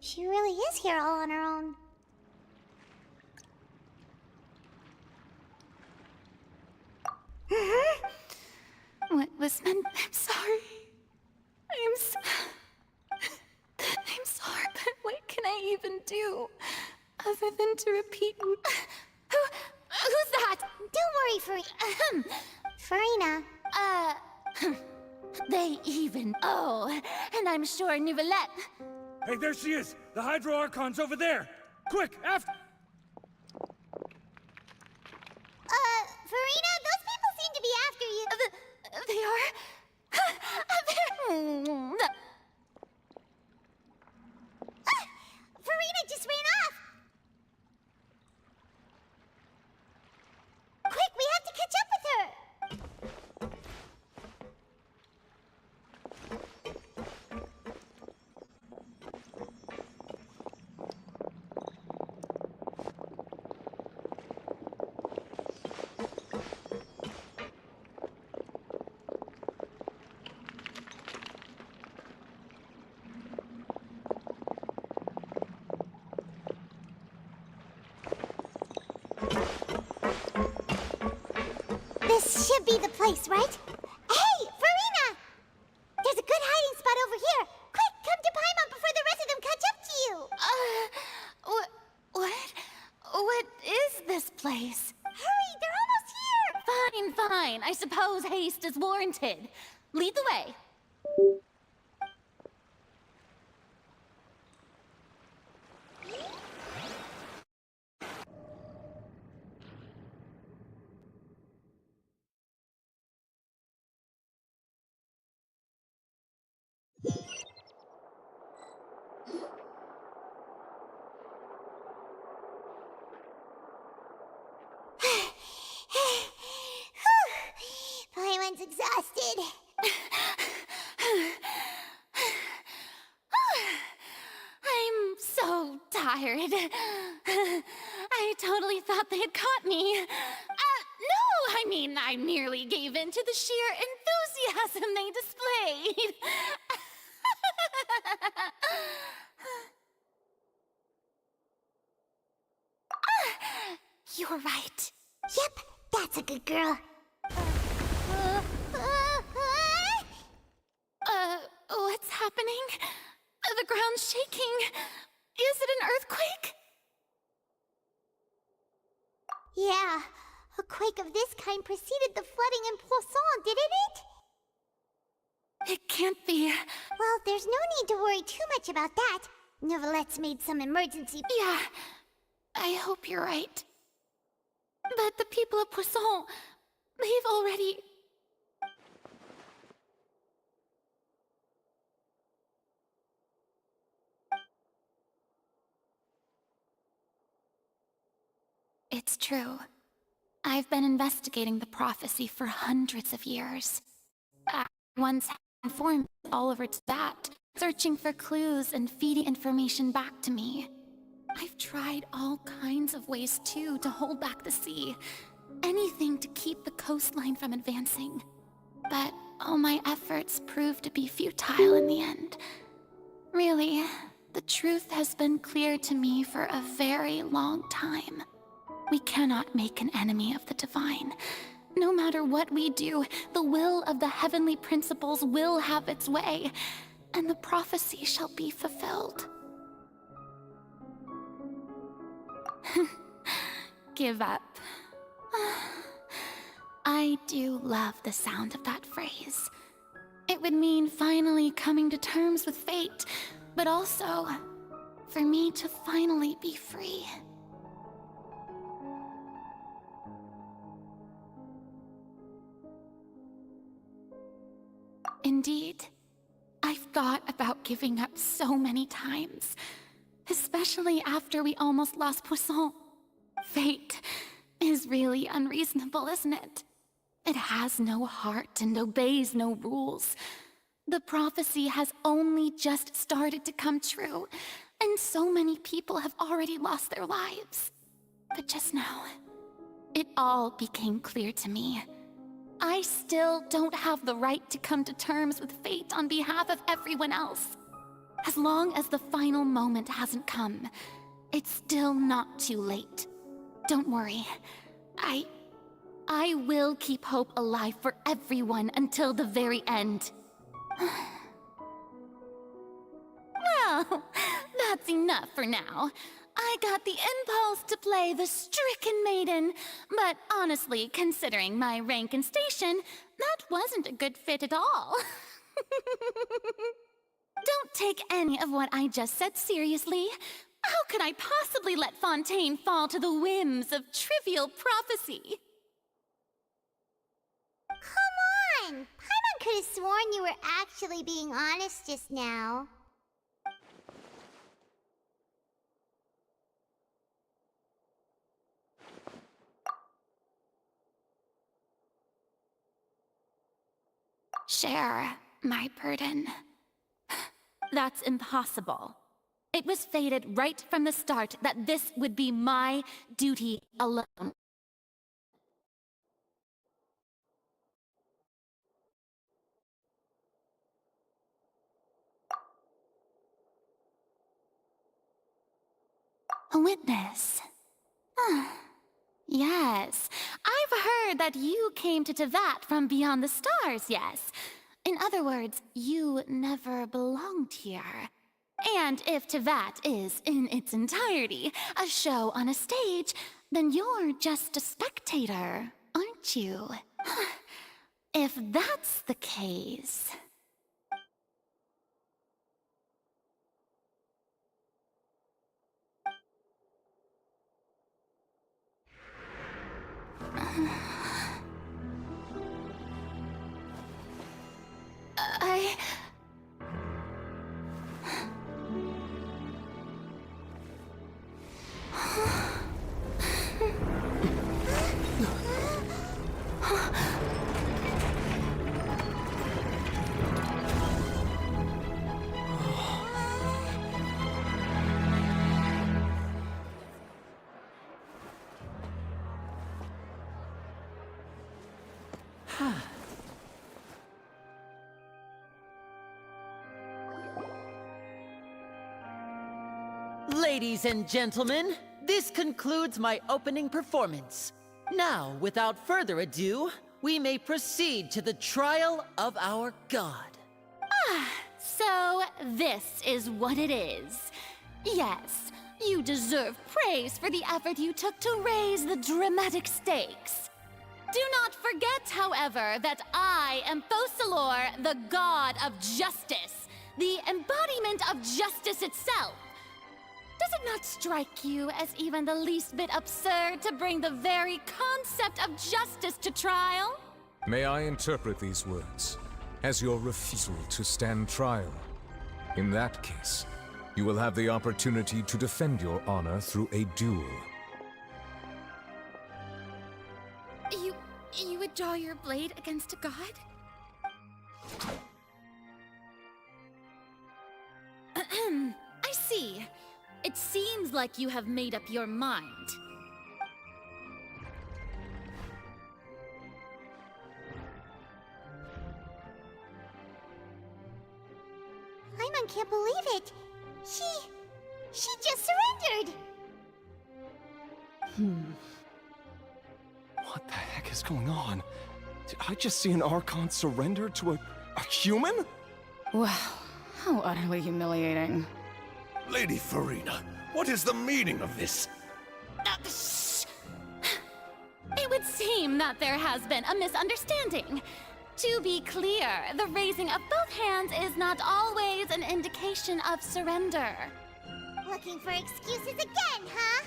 She really is here all on her own. What was meant? I'm sorry. I'm sorry, but what can I even do other than to repeat? Who's that? Don't worry, Farina. They even. Oh, and I'm sure Nouvellette. Hey, there she is! The Hydro Archon's over there! Quick, after... Farina, those people seem to be after you. They are? Farina just ran off! Quick, we have to catch up with her! This should be the place, right? Hey, Farina! There's a good hiding spot over here. Quick, come to Paimon before the rest of them catch up to you. What? What is this place? Hurry, they're almost here. Fine. I suppose haste is warranted. Lead the way. Paimon's exhausted. I'm so tired. I totally thought they had caught me. No, I mean, I merely gave in to the sheer enthusiasm they displayed. You're right. Yep, that's a good girl. What's happening? The ground's shaking. Is it an earthquake? Yeah, a quake of this kind preceded the flooding in Poisson, didn't it? It can't be. Well, there's no need to worry too much about that. Nouvellette's made some emergency... Yeah, I hope you're right. But the people of Poisson, they've already... It's true. I've been investigating the prophecy for hundreds of years. I once informed all over to that, searching for clues and feeding information back to me. I've tried all kinds of ways, too, to hold back the sea. Anything to keep the coastline from advancing. But all my efforts proved to be futile in the end. Really, the truth has been clear to me for a very long time. We cannot make an enemy of the divine. No matter what we do, the will of the heavenly principles will have its way, and the prophecy shall be fulfilled. Give up. I do love the sound of that phrase. It would mean finally coming to terms with fate, but also for me to finally be free. Indeed, I've thought about giving up so many times, especially after we almost lost Poisson. Fate is really unreasonable, isn't it? It has no heart and obeys no rules. The prophecy has only just started to come true, and so many people have already lost their lives. But just now, it all became clear to me. I still don't have the right to come to terms with fate on behalf of everyone else. As long as the final moment hasn't come, it's still not too late. Don't worry. I will keep hope alive for everyone until the very end. Well, that's enough for now. I got the impulse to play the stricken maiden, but honestly, considering my rank and station, that wasn't a good fit at all. Don't take any of what I just said seriously. How could I possibly let Fontaine fall to the whims of trivial prophecy? Come on! Paimon could have sworn you were actually being honest just now. Share my burden. That's impossible. It was fated right from the start that this would be my duty alone. A witness. Yes, I've heard that you came to Tevat from beyond the stars, yes. In other words, you never belonged here. And if Tevat is, in its entirety, a show on a stage, then you're just a spectator, aren't you? If that's the case... Ladies and gentlemen, this concludes my opening performance. Now, without further ado, we may proceed to the trial of our god. So this is what it is. Yes, you deserve praise for the effort you took to raise the dramatic stakes. Do not forget, however, that I am Focalor, the god of justice, the embodiment of justice itself. Does it not strike you as even the least bit absurd to bring the very concept of justice to trial? May I interpret these words as your refusal to stand trial? In that case, you will have the opportunity to defend your honor through a duel. You would draw your blade against a god? I see. It seems like you have made up your mind. Paimon can't believe it. She just surrendered. What the heck is going on? Did I just see an Archon surrender to a human? Wow, how utterly humiliating. Lady Farina, what is the meaning of this? Shh! It would seem that there has been a misunderstanding. To be clear, the raising of both hands is not always an indication of surrender. Looking for excuses again, huh?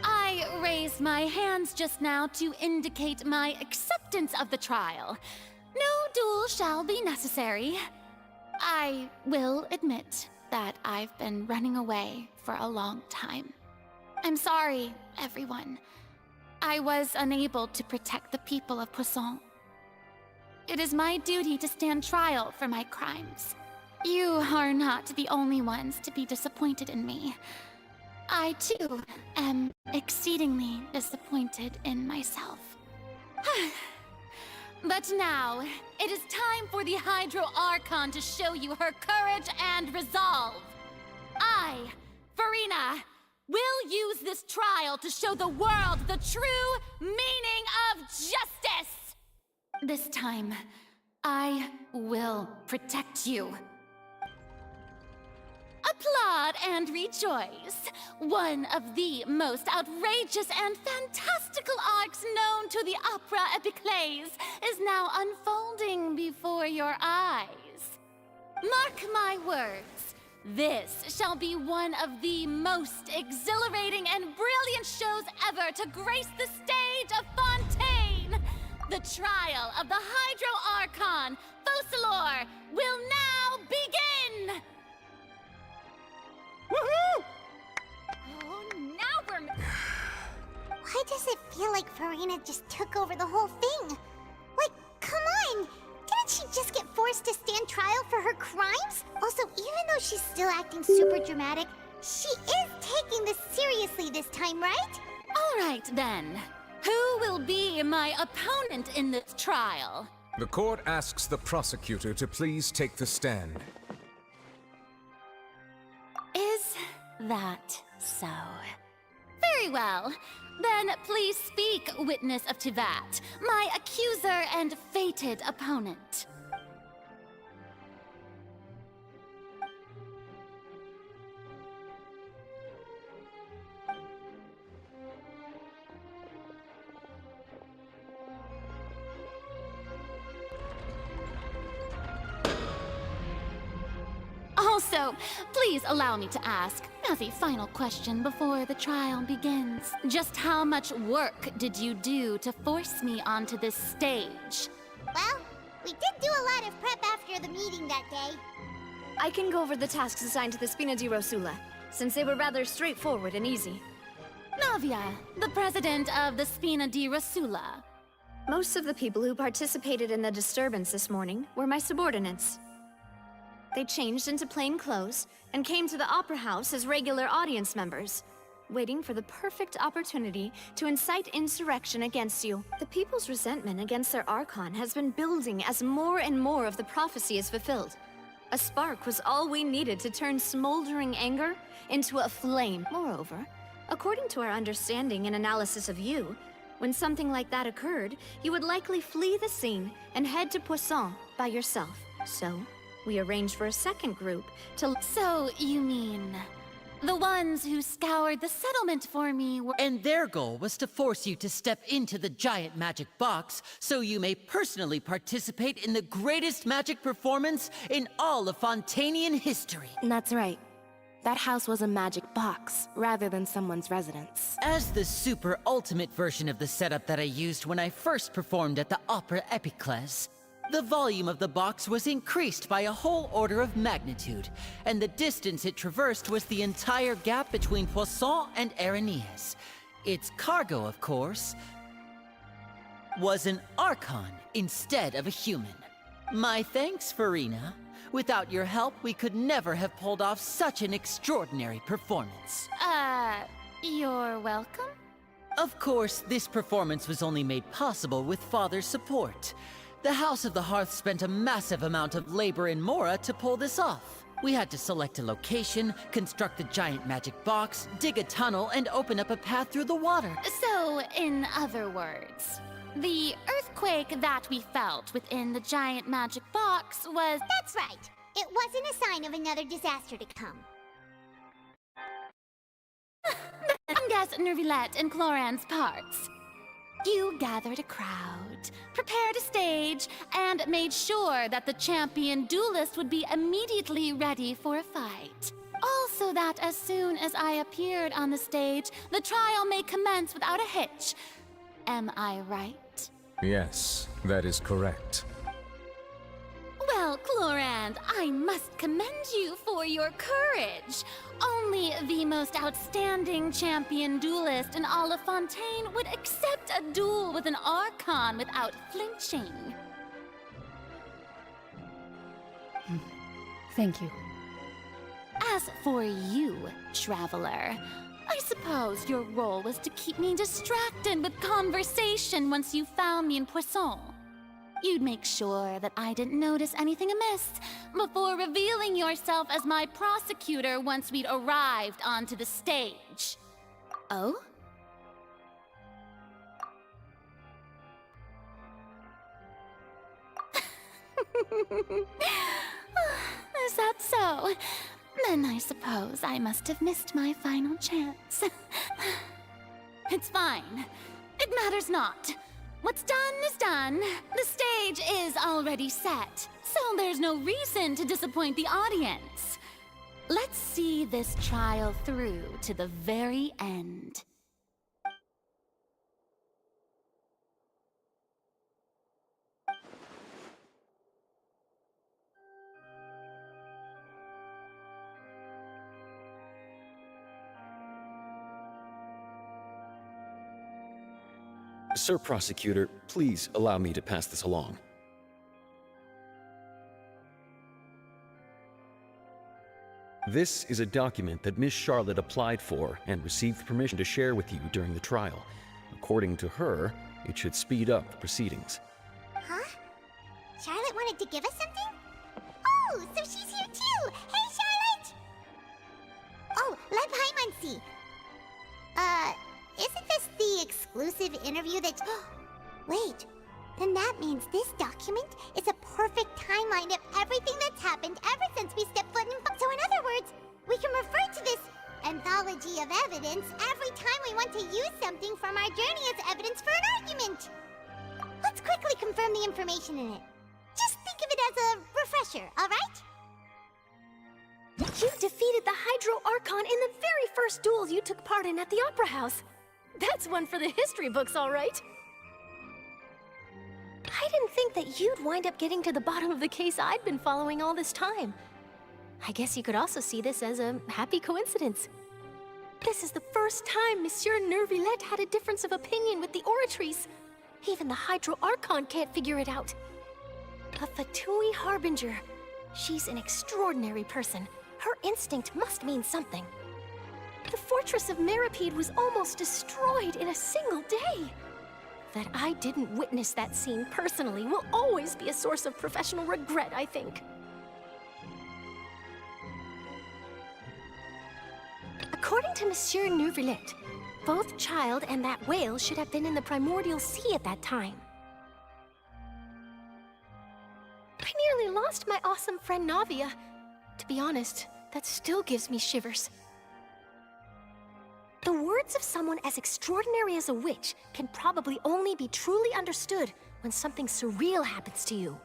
I raised my hands just now to indicate my acceptance of the trial. No duel shall be necessary. I will admit that I've been running away for a long time. I'm sorry, everyone. I was unable to protect the people of Poisson. It is my duty to stand trial for my crimes. You are not the only ones to be disappointed in me. I, too, am exceedingly disappointed in myself. But now, it is time for the Hydro Archon to show you her courage and resolve. I, Farina, will use this trial to show the world the true meaning of justice! This time, I will protect you. Applaud and rejoice! One of the most outrageous and fantastical arcs known to the opera epiclese is now unfolding before your eyes. Mark my words, this shall be one of the most exhilarating and brilliant shows ever to grace the stage of Fontaine! The trial of the Hydro Archon, Focalor, will now begin! Woohoo! Oh, now we're... Why does it feel like Farina just took over the whole thing? Like, come on! Didn't she just get forced to stand trial for her crimes? Also, even though she's still acting super dramatic, she is taking this seriously this time, right? All right, then. Who will be my opponent in this trial? The court asks the prosecutor to please take the stand. Is that so? Very well. Then please speak, witness of Tivat, my accuser and fated opponent. Also, please allow me to ask, as a final question before the trial begins, just how much work did you do to force me onto this stage? Well, we did do a lot of prep after the meeting that day. I can go over the tasks assigned to the Spina di Rosula, since they were rather straightforward and easy. Navia, the president of the Spina di Rosula. Most of the people who participated in the disturbance this morning were my subordinates. They changed into plain clothes and came to the Opera House as regular audience members, waiting for the perfect opportunity to incite insurrection against you. The people's resentment against their Archon has been building as more and more of the prophecy is fulfilled. A spark was all we needed to turn smoldering anger into a flame. Moreover, according to our understanding and analysis of you, when something like that occurred, you would likely flee the scene and head to Poisson by yourself. So, we arranged for a second group to... So, you mean... the ones who scoured the settlement for me were... And their goal was to force you to step into the giant magic box so you may personally participate in the greatest magic performance in all of Fontainian history. That's right. That house was a magic box, rather than someone's residence. As the super ultimate version of the setup that I used when I first performed at the Opera Epiclese, the volume of the box was increased by a whole order of magnitude, and the distance it traversed was the entire gap between Poisson and Aranias. Its cargo, of course, was an Archon instead of a human. My thanks, Farina. Without your help, we could never have pulled off such an extraordinary performance. You're welcome? Of course, this performance was only made possible with Father's support. The House of the Hearth spent a massive amount of labor in Mora to pull this off. We had to select a location, construct a giant magic box, dig a tunnel, and open up a path through the water. So, in other words, the earthquake that we felt within the giant magic box was... That's right. It wasn't a sign of another disaster to come. Guess Nervilette and Cloran's parts. You gathered a crowd, prepared a stage, and made sure that the champion duelist would be immediately ready for a fight. Also that as soon as I appeared on the stage, the trial may commence without a hitch. Am I right? Yes, that is correct. Well, Clorand, I must commend you for your courage. Only the most outstanding champion duelist in all of Fontaine would accept a duel with an Archon without flinching. Thank you. As for you, Traveler, I suppose your role was to keep me distracted with conversation once you found me in Poisson. you'd make sure that I didn't notice anything amiss before revealing yourself as my prosecutor once we'd arrived onto the stage. Oh? Is that so? Then I suppose I must have missed my final chance. It's fine. It matters not. What's done is done. The stage is already set, so there's no reason to disappoint the audience. Let's see this trial through to the very end. Sir Prosecutor, please allow me to pass this along. This is a document that Miss Charlotte applied for and received permission to share with you during the trial. According to her, it should speed up the proceedings. Huh? Charlotte wanted to give us something? Oh, so she's here too! Hey, Charlotte! Oh, let Paimon see. Isn't this the exclusive interview that... Wait, then that means this document is a perfect timeline of everything that's happened ever since we stepped foot in... So in other words, we can refer to this anthology of evidence every time we want to use something from our journey as evidence for an argument. Let's quickly confirm the information in it. Just think of it as a refresher, alright? You defeated the Hydro Archon in the very first duel you took part in at the Opera House. That's one for the history books, all right. I didn't think that you'd wind up getting to the bottom of the case I'd been following all this time. I guess you could also see this as a happy coincidence. This is the first time Monsieur Neuvillette had a difference of opinion with the Oratrice. Even the Hydro Archon can't figure it out. A Fatui Harbinger. She's an extraordinary person. Her instinct must mean something. The fortress of Meripede was almost destroyed in a single day. That I didn't witness that scene personally will always be a source of professional regret, I think. According to Monsieur Neuvillette, both Child and that whale should have been in the primordial sea at that time. I nearly lost my awesome friend Navia. To be honest, that still gives me shivers. The words of someone as extraordinary as a witch can probably only be truly understood when something surreal happens to you.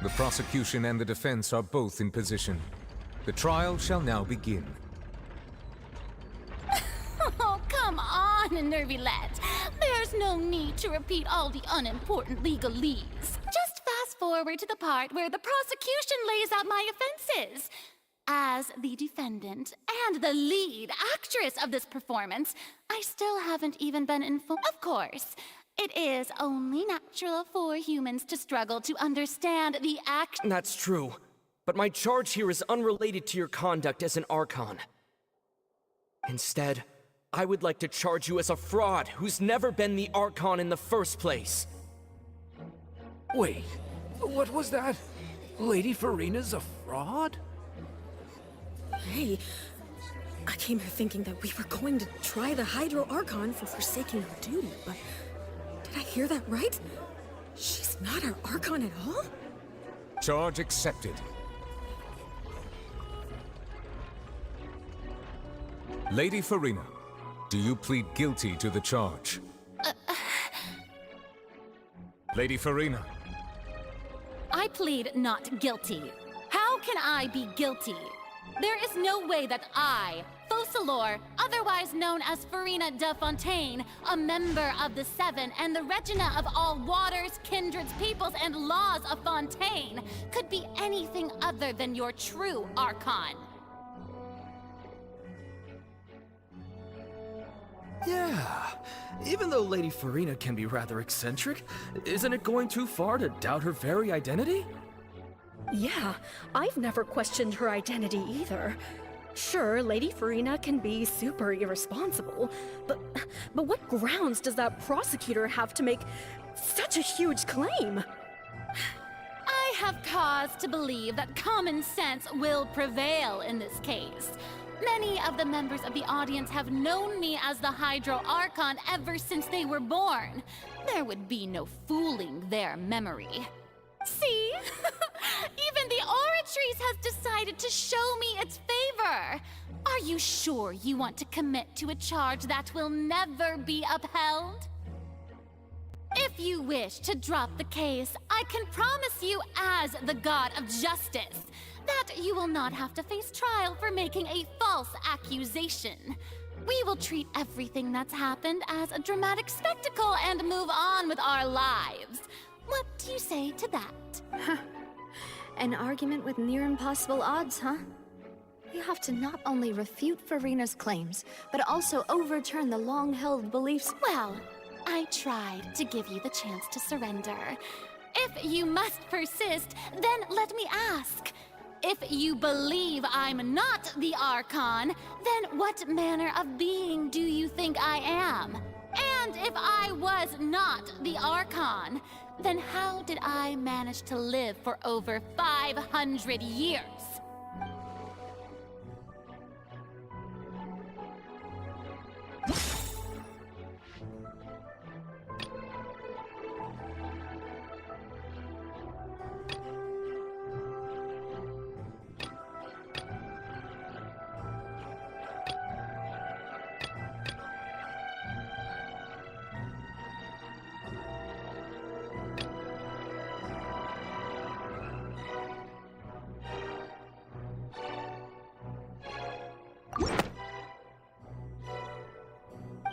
The prosecution and the defense are both in position. The trial shall now begin. Oh, come on, Neuvillette. There's no need to repeat all the unimportant legalese. Just fast forward to the part where the prosecution lays out my offenses. As the defendant and the lead actress of this performance, I still haven't even been informed. Of course, it is only natural for humans to struggle to understand the act. That's true. But my charge here is unrelated to your conduct as an Archon. Instead, I would like to charge you as a fraud who's never been the Archon in the first place. Wait, what was that? Lady Farina's a fraud? Hey, I came here thinking that we were going to try the Hydro Archon for forsaking our duty, but did I hear that right? She's not our Archon at all? Charge accepted. Lady Farina, do you plead guilty to the charge? Lady Farina. I plead not guilty. How can I be guilty? There is no way that I, Focalor, otherwise known as Farina de Fontaine, a member of the Seven and the Regina of all waters, kindreds, peoples, and laws of Fontaine, could be anything other than your true Archon. Yeah, even though Lady Farina can be rather eccentric, isn't it going too far to doubt her very identity? Yeah, I've never questioned her identity either. Sure, Lady Farina can be super irresponsible, but what grounds does that prosecutor have to make such a huge claim? I have cause to believe that common sense will prevail in this case. Many of the members of the audience have known me as the Hydro Archon ever since they were born. There would be no fooling their memory. See? Even the Oratrice has decided to show me its favor. Are you sure you want to commit to a charge that will never be upheld? If you wish to drop the case, I can promise you as the God of Justice that you will not have to face trial for making a false accusation. We will treat everything that's happened as a dramatic spectacle and move on with our lives. What do you say to that? An argument with near impossible odds, huh? You have to not only refute Farina's claims, but also overturn the long-held beliefs. Well, I tried to give you the chance to surrender. If you must persist, then let me ask. If you believe I'm not the Archon, then what manner of being do you think I am? And if I was not the Archon, then how did I manage to live for over 500 years?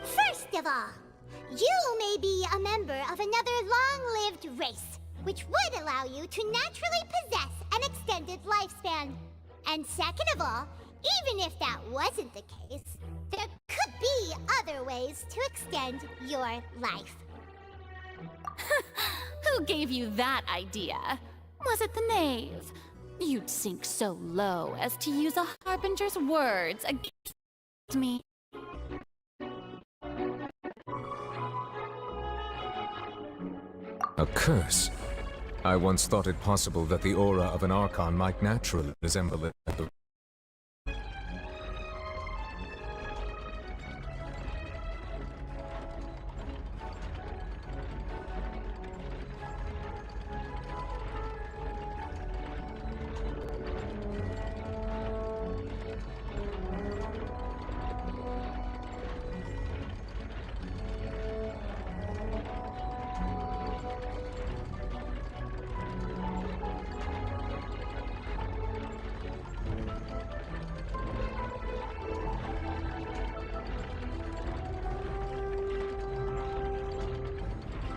First of all, you may be a member of another long-lived race, which would allow you to naturally possess an extended lifespan. And second of all, even if that wasn't the case, there could be other ways to extend your life. Who gave you that idea? Was it the knave? You'd sink so low as to use a harbinger's words against me. A curse? I once thought it possible that the aura of an Archon might naturally resemble it.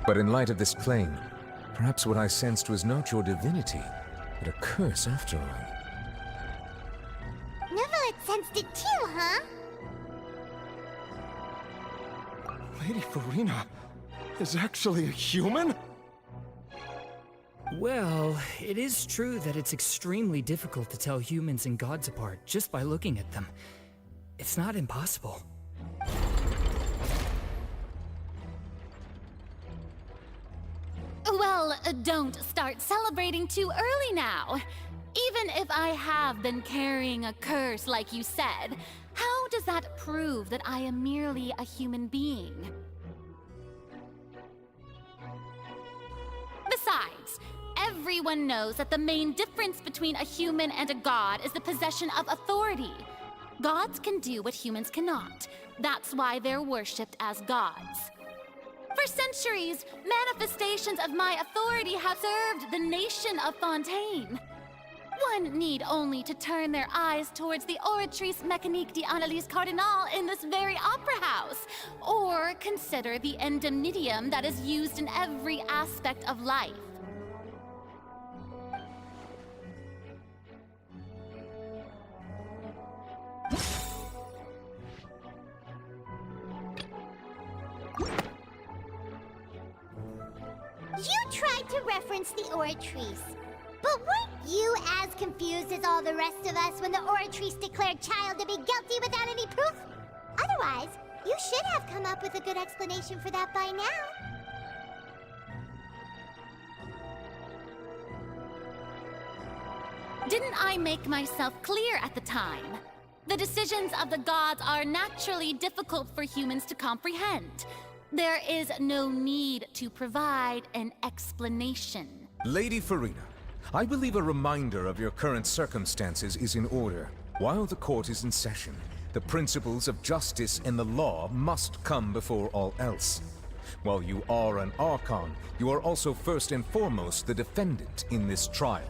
But in light of this claim, perhaps what I sensed was not your divinity, but a curse after all. Neverlet sensed it too, huh? Lady Farina is actually a human? Well, it is true that it's extremely difficult to tell humans and gods apart just by looking at them. It's not impossible. Well, don't start celebrating too early now. Even if I have been carrying a curse like you said, how does that prove that I am merely a human being? Besides, everyone knows that the main difference between a human and a god is the possession of authority. Gods can do what humans cannot. That's why they're worshipped as gods. For centuries, manifestations of my authority have served the nation of Fontaine. One need only to turn their eyes towards the Oratrice Mécanique d'Analyse Cardinal in this very opera house, or consider the indemnitium that is used in every aspect of life. You tried to reference the Oratrice, But weren't you as confused as all the rest of us when the Oratrice declared Child to be guilty without any proof? Otherwise, you should have come up with a good explanation for that by now. Didn't I make myself clear at the time? The decisions of the gods are naturally difficult for humans to comprehend. There is no need to provide an explanation. Lady Farina, I believe a reminder of your current circumstances is in order. While the court is in session, the principles of justice and the law must come before all else. While you are an Archon, you are also first and foremost the defendant in this trial.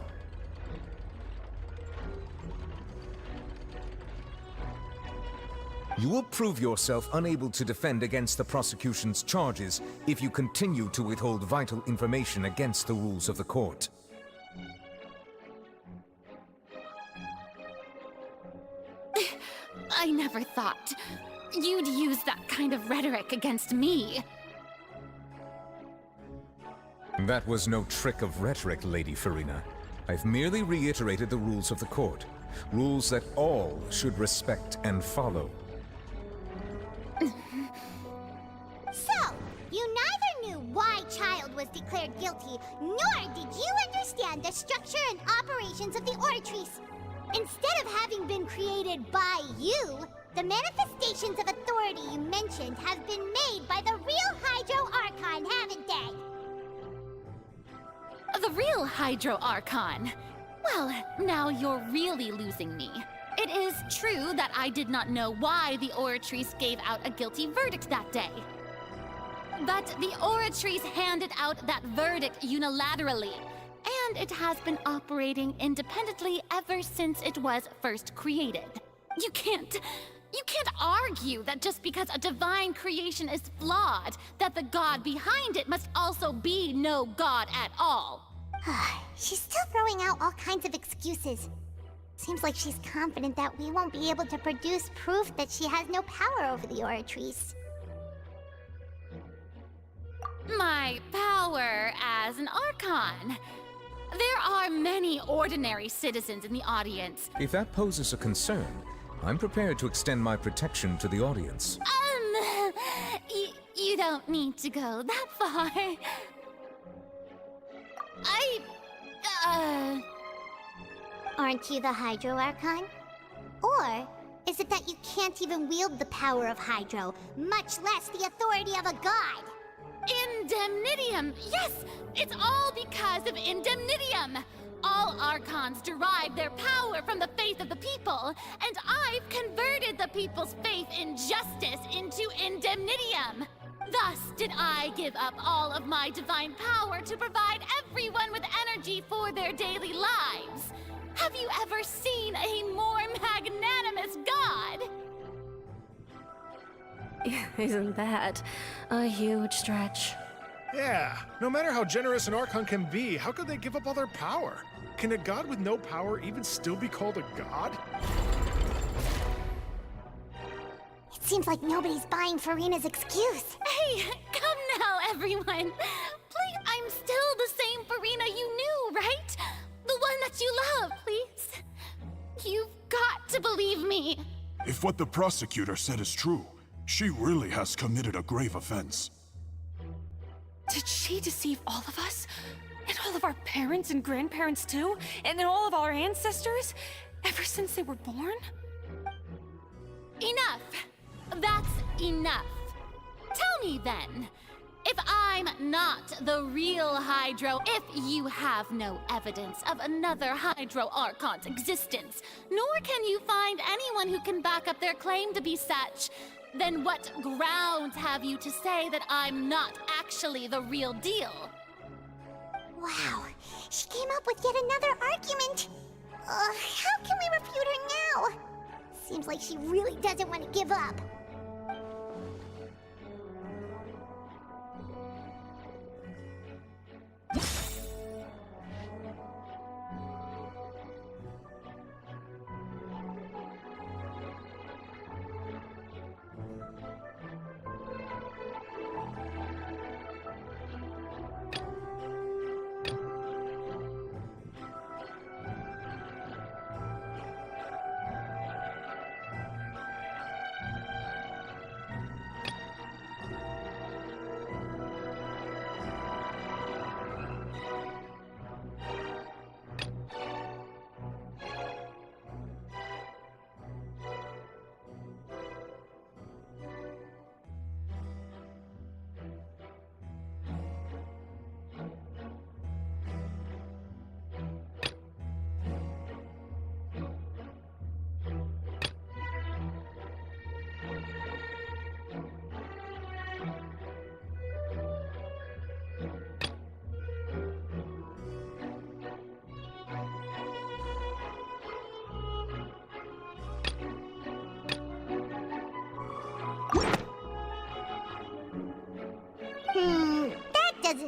You will prove yourself unable to defend against the prosecution's charges if you continue to withhold vital information against the rules of the court. I never thought you'd use that kind of rhetoric against me. That was no trick of rhetoric, Lady Farina. I've merely reiterated the rules of the court. Rules that all should respect and follow. So, you neither knew why Child was declared guilty, nor did you understand the structure and operations of the Oratrice. Instead of having been created by you, the manifestations of authority you mentioned have been made by the real Hydro Archon, haven't they? The real Hydro Archon? Well, now you're really losing me. It is true that I did not know why the Oratrice gave out a guilty verdict that day. But the Oratrice handed out that verdict unilaterally, and it has been operating independently ever since it was first created. You can't argue that just because a divine creation is flawed, that the god behind it must also be no god at all. She's still throwing out all kinds of excuses. Seems like she's confident that we won't be able to produce proof that she has no power over the Oratrice. My power as an Archon. There are many ordinary citizens in the audience. If that poses a concern, I'm prepared to extend my protection to the audience. You don't need to go that far. Aren't you the Hydro Archon? Or is it that you can't even wield the power of Hydro, much less the authority of a god? Indemnitium! Yes! It's all because of Indemnitium! All Archons derive their power from the faith of the people, and I've converted the people's faith in justice into Indemnitium! Thus did I give up all of my divine power to provide everyone with energy for their daily lives! Have you ever seen a more magnanimous god? Isn't that a huge stretch? Yeah, no matter how generous an Archon can be, how could they give up all their power? Can a god with no power even still be called a god? It seems like nobody's buying Farina's excuse. Hey, come now, everyone. Please, I'm still the same Farina you knew, right? The one that you love, please. You've got to believe me. If what the prosecutor said is true, she really has committed a grave offense. Did she deceive all of us? And all of our parents and grandparents too? And then all of our ancestors? Ever since they were born? Enough! That's enough. Tell me then, if I'm not the real Hydro, if you have no evidence of another Hydro Archon's existence, nor can you find anyone who can back up their claim to be such, then what grounds have you to say that I'm not actually the real deal? Wow, she came up with yet another argument. How can we refute her now? Seems like she really doesn't want to give up.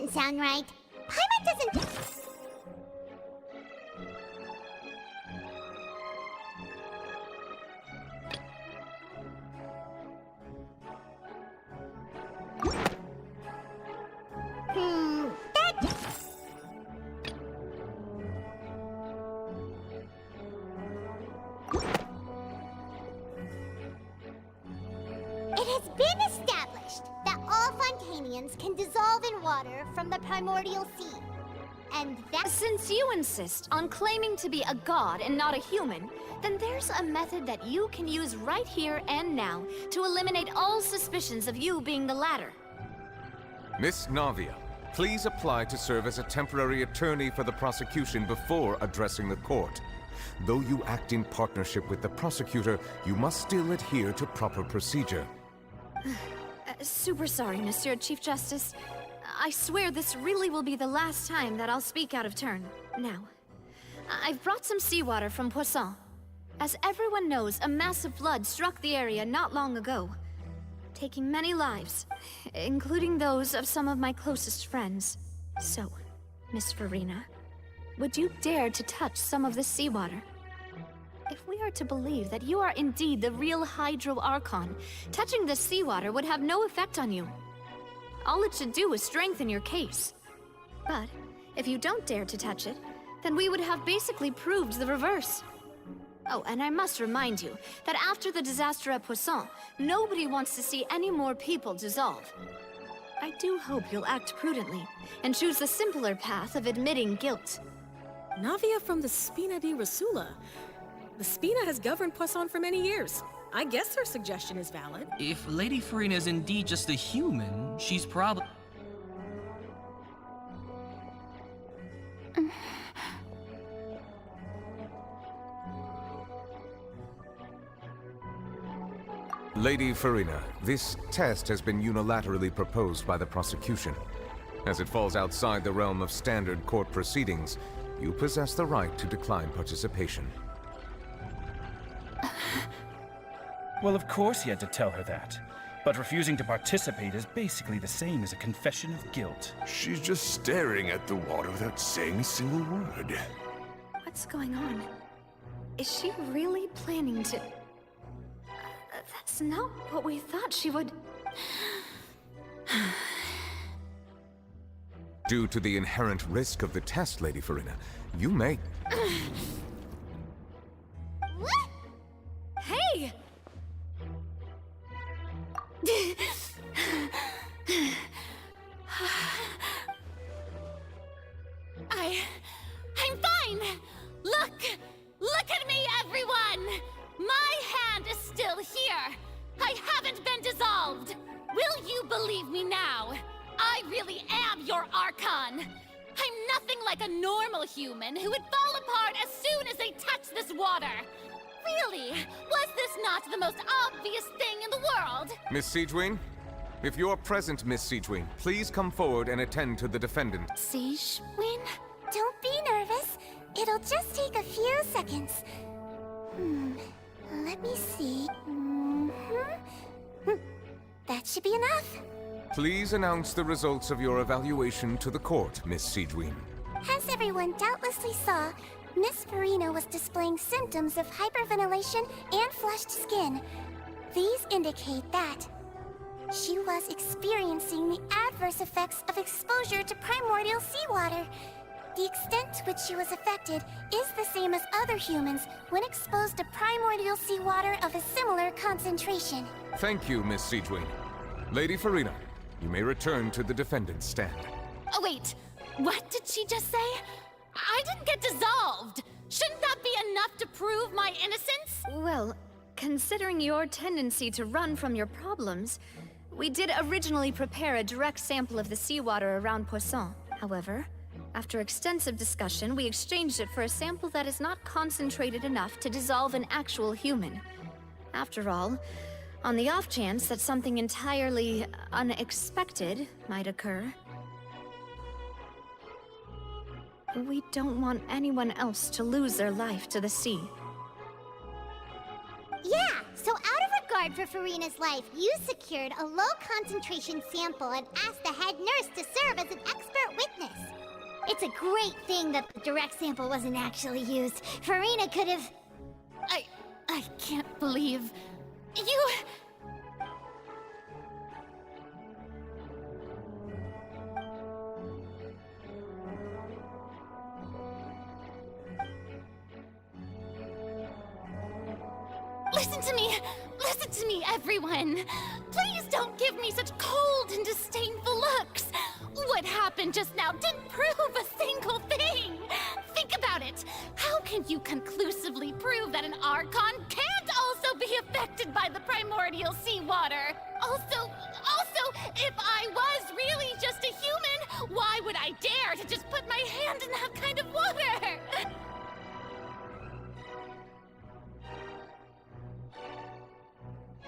doesn't sound right. Paimon doesn't... It has been established that all Fontainians can dissolve in water from the primordial sea. And that... Since you insist on claiming to be a god and not a human, then there's a method that you can use right here and now to eliminate all suspicions of you being the latter. Miss Navia, please apply to serve as a temporary attorney for the prosecution before addressing the court. Though you act in partnership with the prosecutor, you must still adhere to proper procedure. Super sorry, Monsieur Chief Justice. I swear this really will be the last time that I'll speak out of turn. Now, I've brought some seawater from Poisson. As everyone knows, a massive flood struck the area not long ago, taking many lives, including those of some of my closest friends. So, Miss Farina, would you dare to touch some of the seawater? If we are to believe that you are indeed the real Hydro Archon, touching the seawater would have no effect on you. All it should do is strengthen your case. But if you don't dare to touch it, then we would have basically proved the reverse. Oh, and I must remind you that after the disaster at Poisson, nobody wants to see any more people dissolve. I do hope you'll act prudently and choose the simpler path of admitting guilt. Navia from the Spina di Rasula. The Spina has governed Poisson for many years. I guess her suggestion is valid. If Lady Farina is indeed just a human, she's probably... Lady Farina, this test has been unilaterally proposed by the prosecution. As it falls outside the realm of standard court proceedings, you possess the right to decline participation. Well, of course he had to tell her that. But refusing to participate is basically the same as a confession of guilt. She's just staring at the water without saying a single word. What's going on? Is she really planning to... That's not what we thought she would... Due to the inherent risk of the test, Lady Farina, you may... What? Hey! I'm fine! Look! Look at me, everyone! My hand is still here! I haven't been dissolved! Will you believe me now? I really am your Archon! I'm nothing like a normal human who would fall apart as soon as they touch this water! Really? Was this not the most obvious thing in the world? Miss Siegewin? If you're present, Miss Siegewin, please come forward and attend to the defendant. Siegewin? Don't be nervous. It'll just take a few seconds. Let me see. That should be enough. Please announce the results of your evaluation to the court, Miss Siegewin. As everyone doubtlessly saw, Miss Farina was displaying symptoms of hyperventilation and flushed skin. These indicate that she was experiencing the adverse effects of exposure to primordial seawater. The extent to which she was affected is the same as other humans when exposed to primordial seawater of a similar concentration. Thank you, Miss Siegewin. Lady Farina, you may return to the defendant's stand. Oh, wait. What did she just say? I didn't get dissolved! Shouldn't that be enough to prove my innocence? Well, considering your tendency to run from your problems, we did originally prepare a direct sample of the seawater around Poisson. However, after extensive discussion, we exchanged it for a sample that is not concentrated enough to dissolve an actual human. After all, on the off chance that something entirely unexpected might occur, we don't want anyone else to lose their life to the sea. Yeah, so out of regard for Farina's life, you secured a low-concentration sample and asked the head nurse to serve as an expert witness. It's a great thing that the direct sample wasn't actually used. Farina could have... I can't believe... You... Listen to me, everyone! Please don't give me such cold and disdainful looks! What happened just now didn't prove a single thing! Think about it! How can you conclusively prove that an Archon can't also be affected by the primordial seawater? Also, if I was really just a human, why would I dare to just put my hand in that kind of water?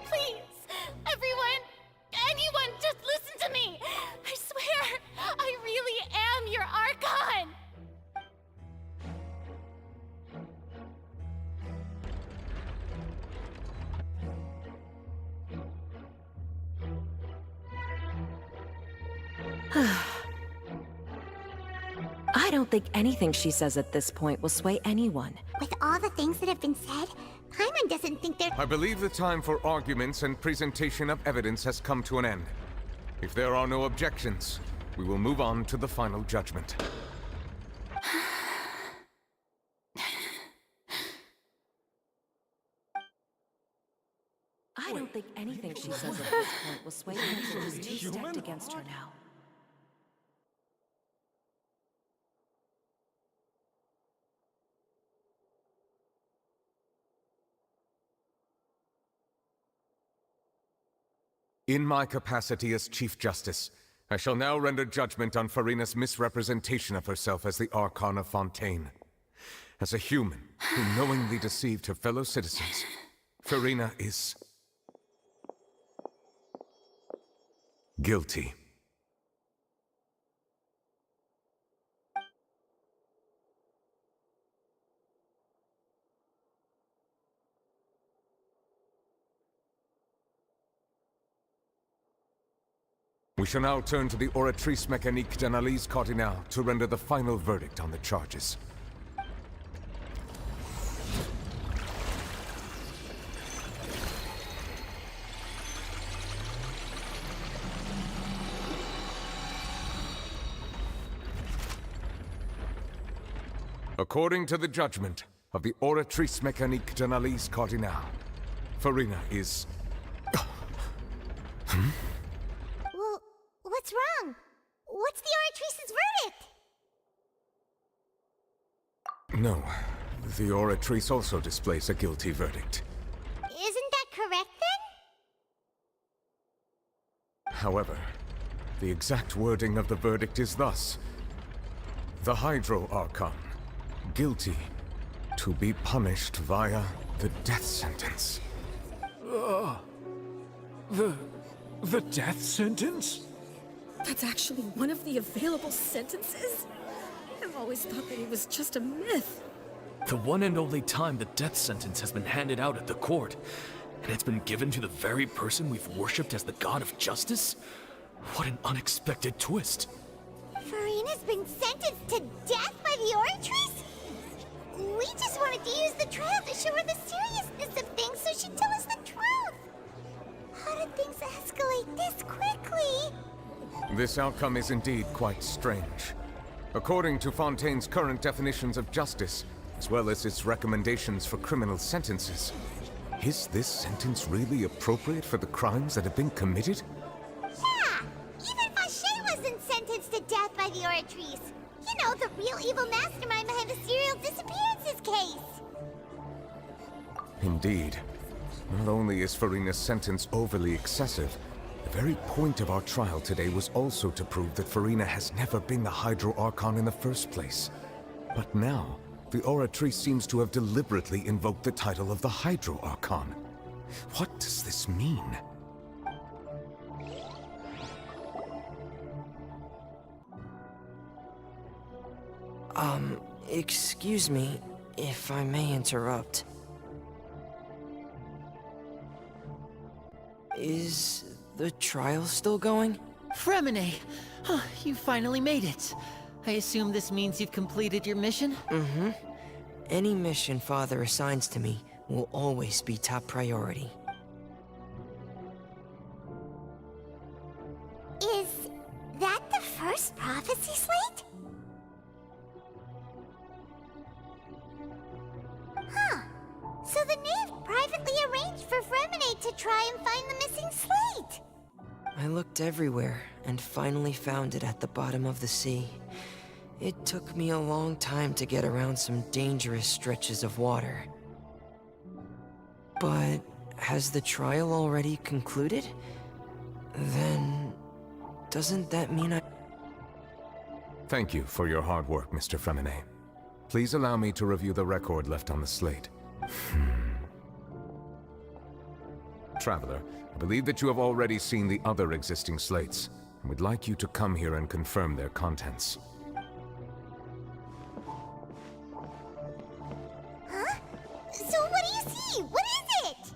Please, everyone, anyone, just listen to me! I swear, I really am your Archon! I don't think anything she says at this point will sway anyone. With all the things that have been said, Paimon doesn't think they're... I believe the time for arguments and presentation of evidence has come to an end. If there are no objections, we will move on to the final judgment. I don't think anything she says at this point will sway anyone who's too stacked against her now. In my capacity as Chief Justice, I shall now render judgment on Farina's misrepresentation of herself as the Archon of Fontaine. As a human who knowingly deceived her fellow citizens, Farina is... guilty. We shall now turn to the Oratrice Mécanique d'Analyse Cardinale to render the final verdict on the charges. According to the judgment of the Oratrice Mécanique d'Analyse Cardinale, Farina is... Well, what's wrong? What's the Oratrice's verdict? No, the Oratrice also displays a guilty verdict. Isn't that correct then? However, the exact wording of the verdict is thus: the Hydro Archon, guilty, to be punished via the death sentence. The death sentence? That's actually one of the available sentences? I've always thought that it was just a myth. The one and only time the death sentence has been handed out at the court, and it's been given to the very person we've worshipped as the god of justice? What an unexpected twist. Farina's been sentenced to death by the Oratrice? We just wanted to use the trial to show her the seriousness of things so she'd tell us the truth. How did things escalate this quickly? This outcome is indeed quite strange. According to Fontaine's current definitions of justice, as well as its recommendations for criminal sentences, is this sentence really appropriate for the crimes that have been committed? Yeah! Even Fache wasn't sentenced to death by the Oratrice. You know, the real evil mastermind behind the serial disappearances case. Indeed. Not only is Farina's sentence overly excessive, the very point of our trial today was also to prove that Farina has never been the Hydro Archon in the first place. But now, the Oratrice seems to have deliberately invoked the title of the Hydro Archon. What does this mean? Excuse me, if I may interrupt. Is the trial still going? Fremine! You finally made it. I assume this means you've completed your mission? Mm-hmm. Any mission Father assigns to me will always be top priority. Is that the first prophecy slate? Huh. So the knave privately arranged for Fremine to try and find the missing slate. I looked everywhere and finally found it at the bottom of the sea. It took me a long time to get around some dangerous stretches of water. But has the trial already concluded? Then doesn't that mean I... Thank you for your hard work, Mr. Fremine. Please allow me to review the record left on the slate. Traveler, I believe that you have already seen the other existing slates, and would like you to come here and confirm their contents. Huh? So what do you see? What is it?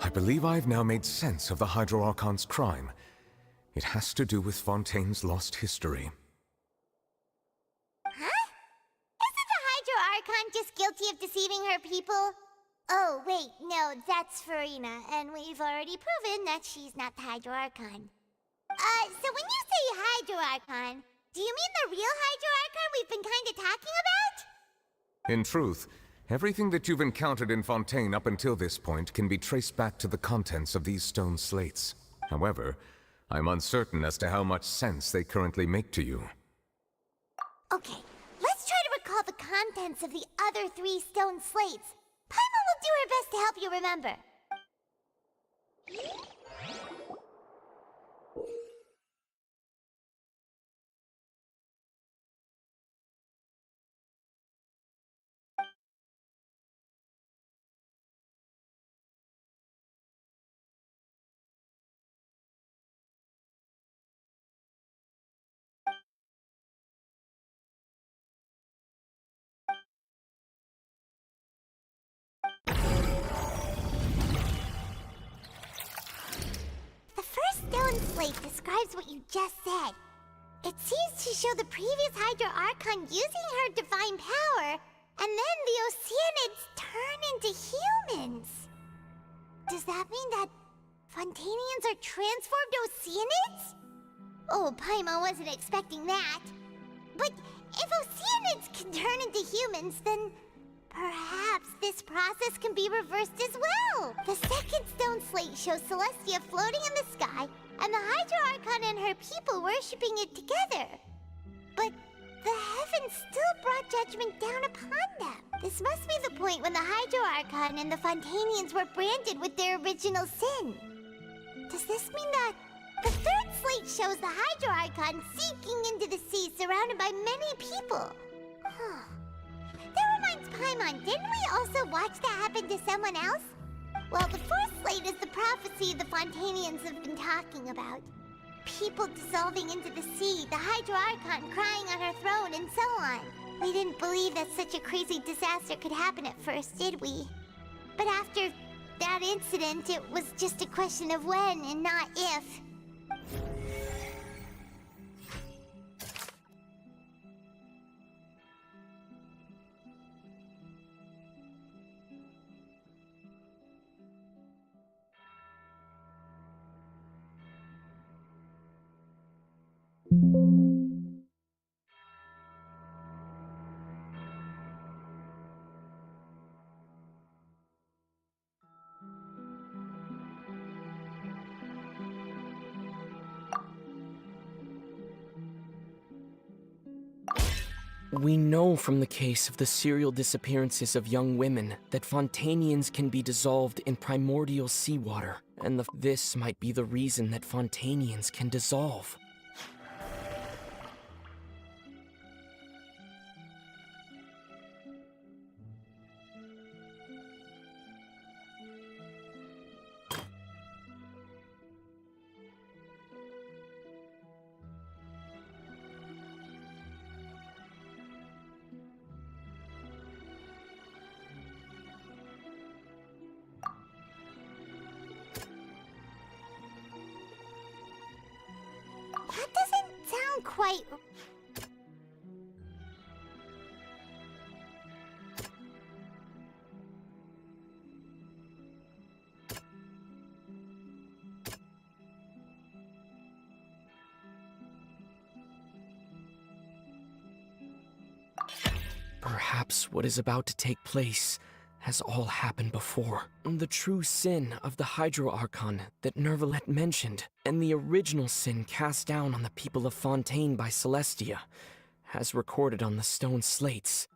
I believe I've now made sense of the Hydro Archon's crime. It has to do with Fontaine's lost history. Huh? Isn't the Hydro Archon just guilty of deceiving her people? Oh, wait, no, that's Farina, and we've already proven that she's not the Hydro Archon. So when you say Hydro Archon, do you mean the real Hydro Archon we've been kinda talking about? In truth, everything that you've encountered in Fontaine up until this point can be traced back to the contents of these stone slates. However, I'm uncertain as to how much sense they currently make to you. Okay, let's try to recall the contents of the other 3 stone slates. Paimon will do her best to help you remember. The first stone slate describes what you just said. It seems to show the previous Hydro Archon using her divine power, and then the Oceanids turn into humans. Does that mean that Fontainians are transformed Oceanids? Oh, Paimon wasn't expecting that. But if Oceanids can turn into humans, then perhaps this process can be reversed as well. The second stone slate shows Celestia floating in the sky, and the Hydro Archon and her people worshipping it together. But the heavens still brought judgment down upon them. This must be the point when the Hydro Archon and the Fontainians were branded with their original sin. Does this mean that the third slate shows the Hydro Archon sinking into the sea surrounded by many people? Huh. That reminds Paimon, didn't we also watch that happen to someone else? Well, the fourth slate is the prophecy the Fontainians have been talking about. People dissolving into the sea, the Hydro Archon crying on her throne, and so on. We didn't believe that such a crazy disaster could happen at first, did we? But after that incident, it was just a question of when and not if. We know from the case of the serial disappearances of young women that Fontainians can be dissolved in primordial seawater, and this might be the reason that Fontainians can dissolve. quite... Perhaps what is about to take place has all happened before. The true sin of the Hydro Archon that Nervalet mentioned, and the original sin cast down on the people of Fontaine by Celestia, as recorded on the stone slates.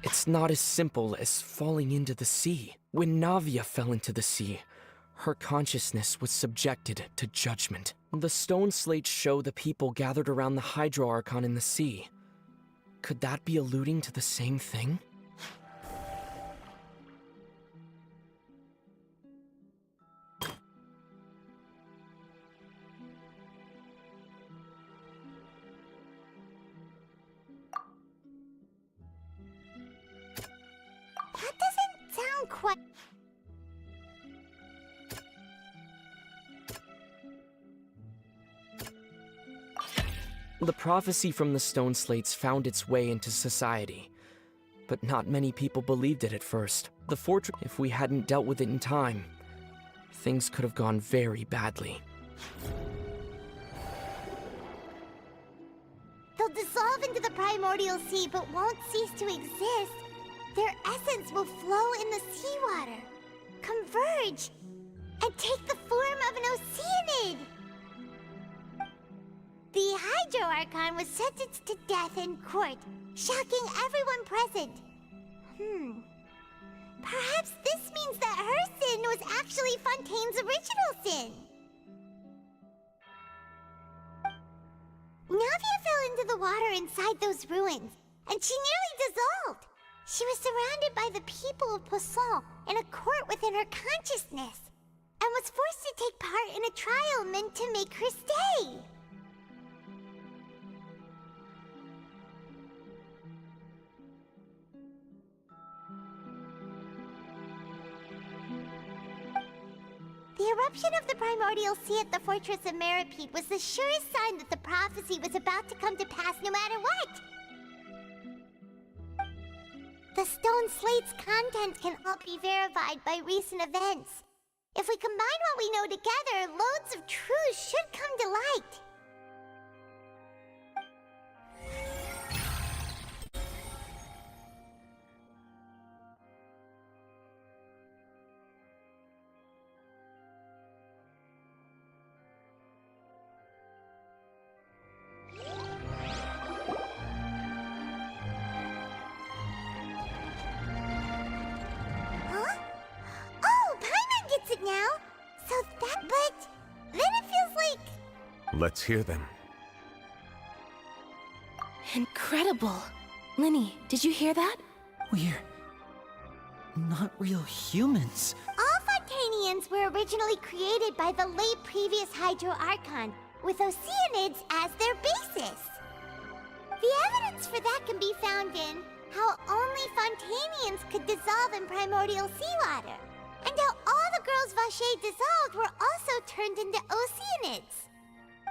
It's not as simple as falling into the sea. When Navia fell into the sea, her consciousness was subjected to judgment. The stone slates show the people gathered around the Hydro Archon in the sea. Could that be alluding to the same thing? That doesn't sound quite... The prophecy from the stone slates found its way into society, but not many people believed it at first. The fortress, if we hadn't dealt with it in time, things could have gone very badly. They'll dissolve into the primordial sea but won't cease to exist. Their essence will flow in the seawater, converge, and take the form of an oceanid. The Hydro Archon was sentenced to death in court, shocking everyone present. Perhaps this means that her sin was actually Fontaine's original sin. Navia fell into the water inside those ruins, and she nearly dissolved. She was surrounded by the people of Poisson in a court within her consciousness, and was forced to take part in a trial meant to make her stay. The eruption of the primordial sea at the fortress of Meripede was the surest sign that the prophecy was about to come to pass no matter what. The stone slate's contents can all be verified by recent events. If we combine what we know together, loads of truths should come to light. Now, so that, but then it feels like... Let's hear them. Incredible. Linny, did you hear that? We're not real humans. All Fontainians were originally created by the late previous Hydro Archon, with oceanids as their basis. The evidence for that can be found in how only Fontainians could dissolve in primordial seawater. And how all the girls Vacher dissolved were also turned into oceanids.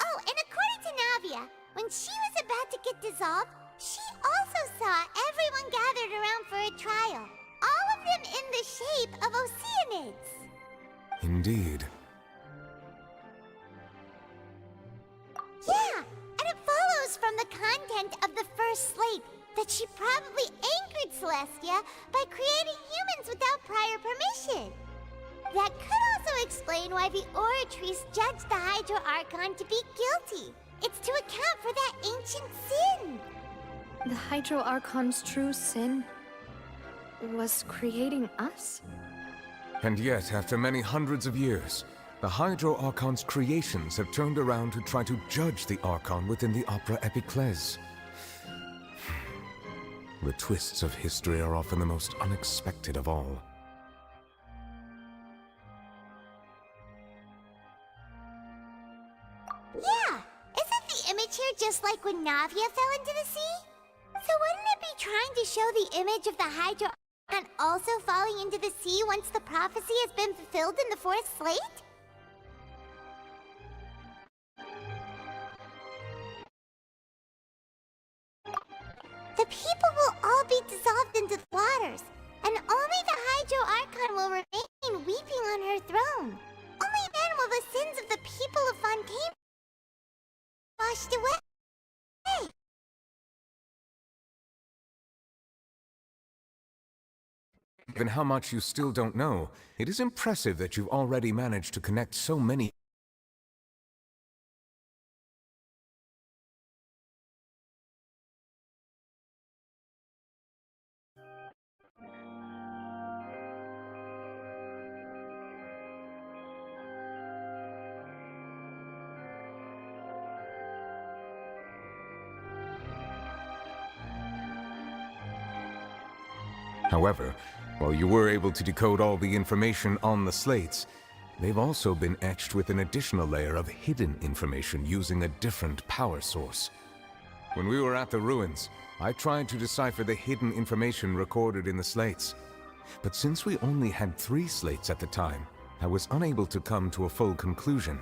Oh, and according to Navia, when she was about to get dissolved, she also saw everyone gathered around for a trial. All of them in the shape of Oceanids. Indeed. Yeah, and it follows from the content of the first slate that she probably anchored Celestia by creating humans without prior permission. That could also explain why the Oratrice judged the Hydro Archon to be guilty. It's to account for that ancient sin. The Hydro Archon's true sin was creating us? And yet, after many hundreds of years, the Hydro Archon's creations have turned around to try to judge the Archon within the Opera Epiclese. The twists of history are often the most unexpected of all. Yeah, isn't the image here just like when Navia fell into the sea? So wouldn't it be trying to show the image of the Hydro Archon also falling into the sea once the prophecy has been fulfilled in the fourth slate? The people will all be dissolved into the waters, and only the Hydro Archon will remain weeping on her throne. Only then will the sins of the people of Fontaine be washed away. Given how much you still don't know, it is impressive that you've already managed to connect so many. However, while you were able to decode all the information on the slates, they've also been etched with an additional layer of hidden information using a different power source. When we were at the ruins, I tried to decipher the hidden information recorded in the slates. But since we only had 3 slates at the time, I was unable to come to a full conclusion.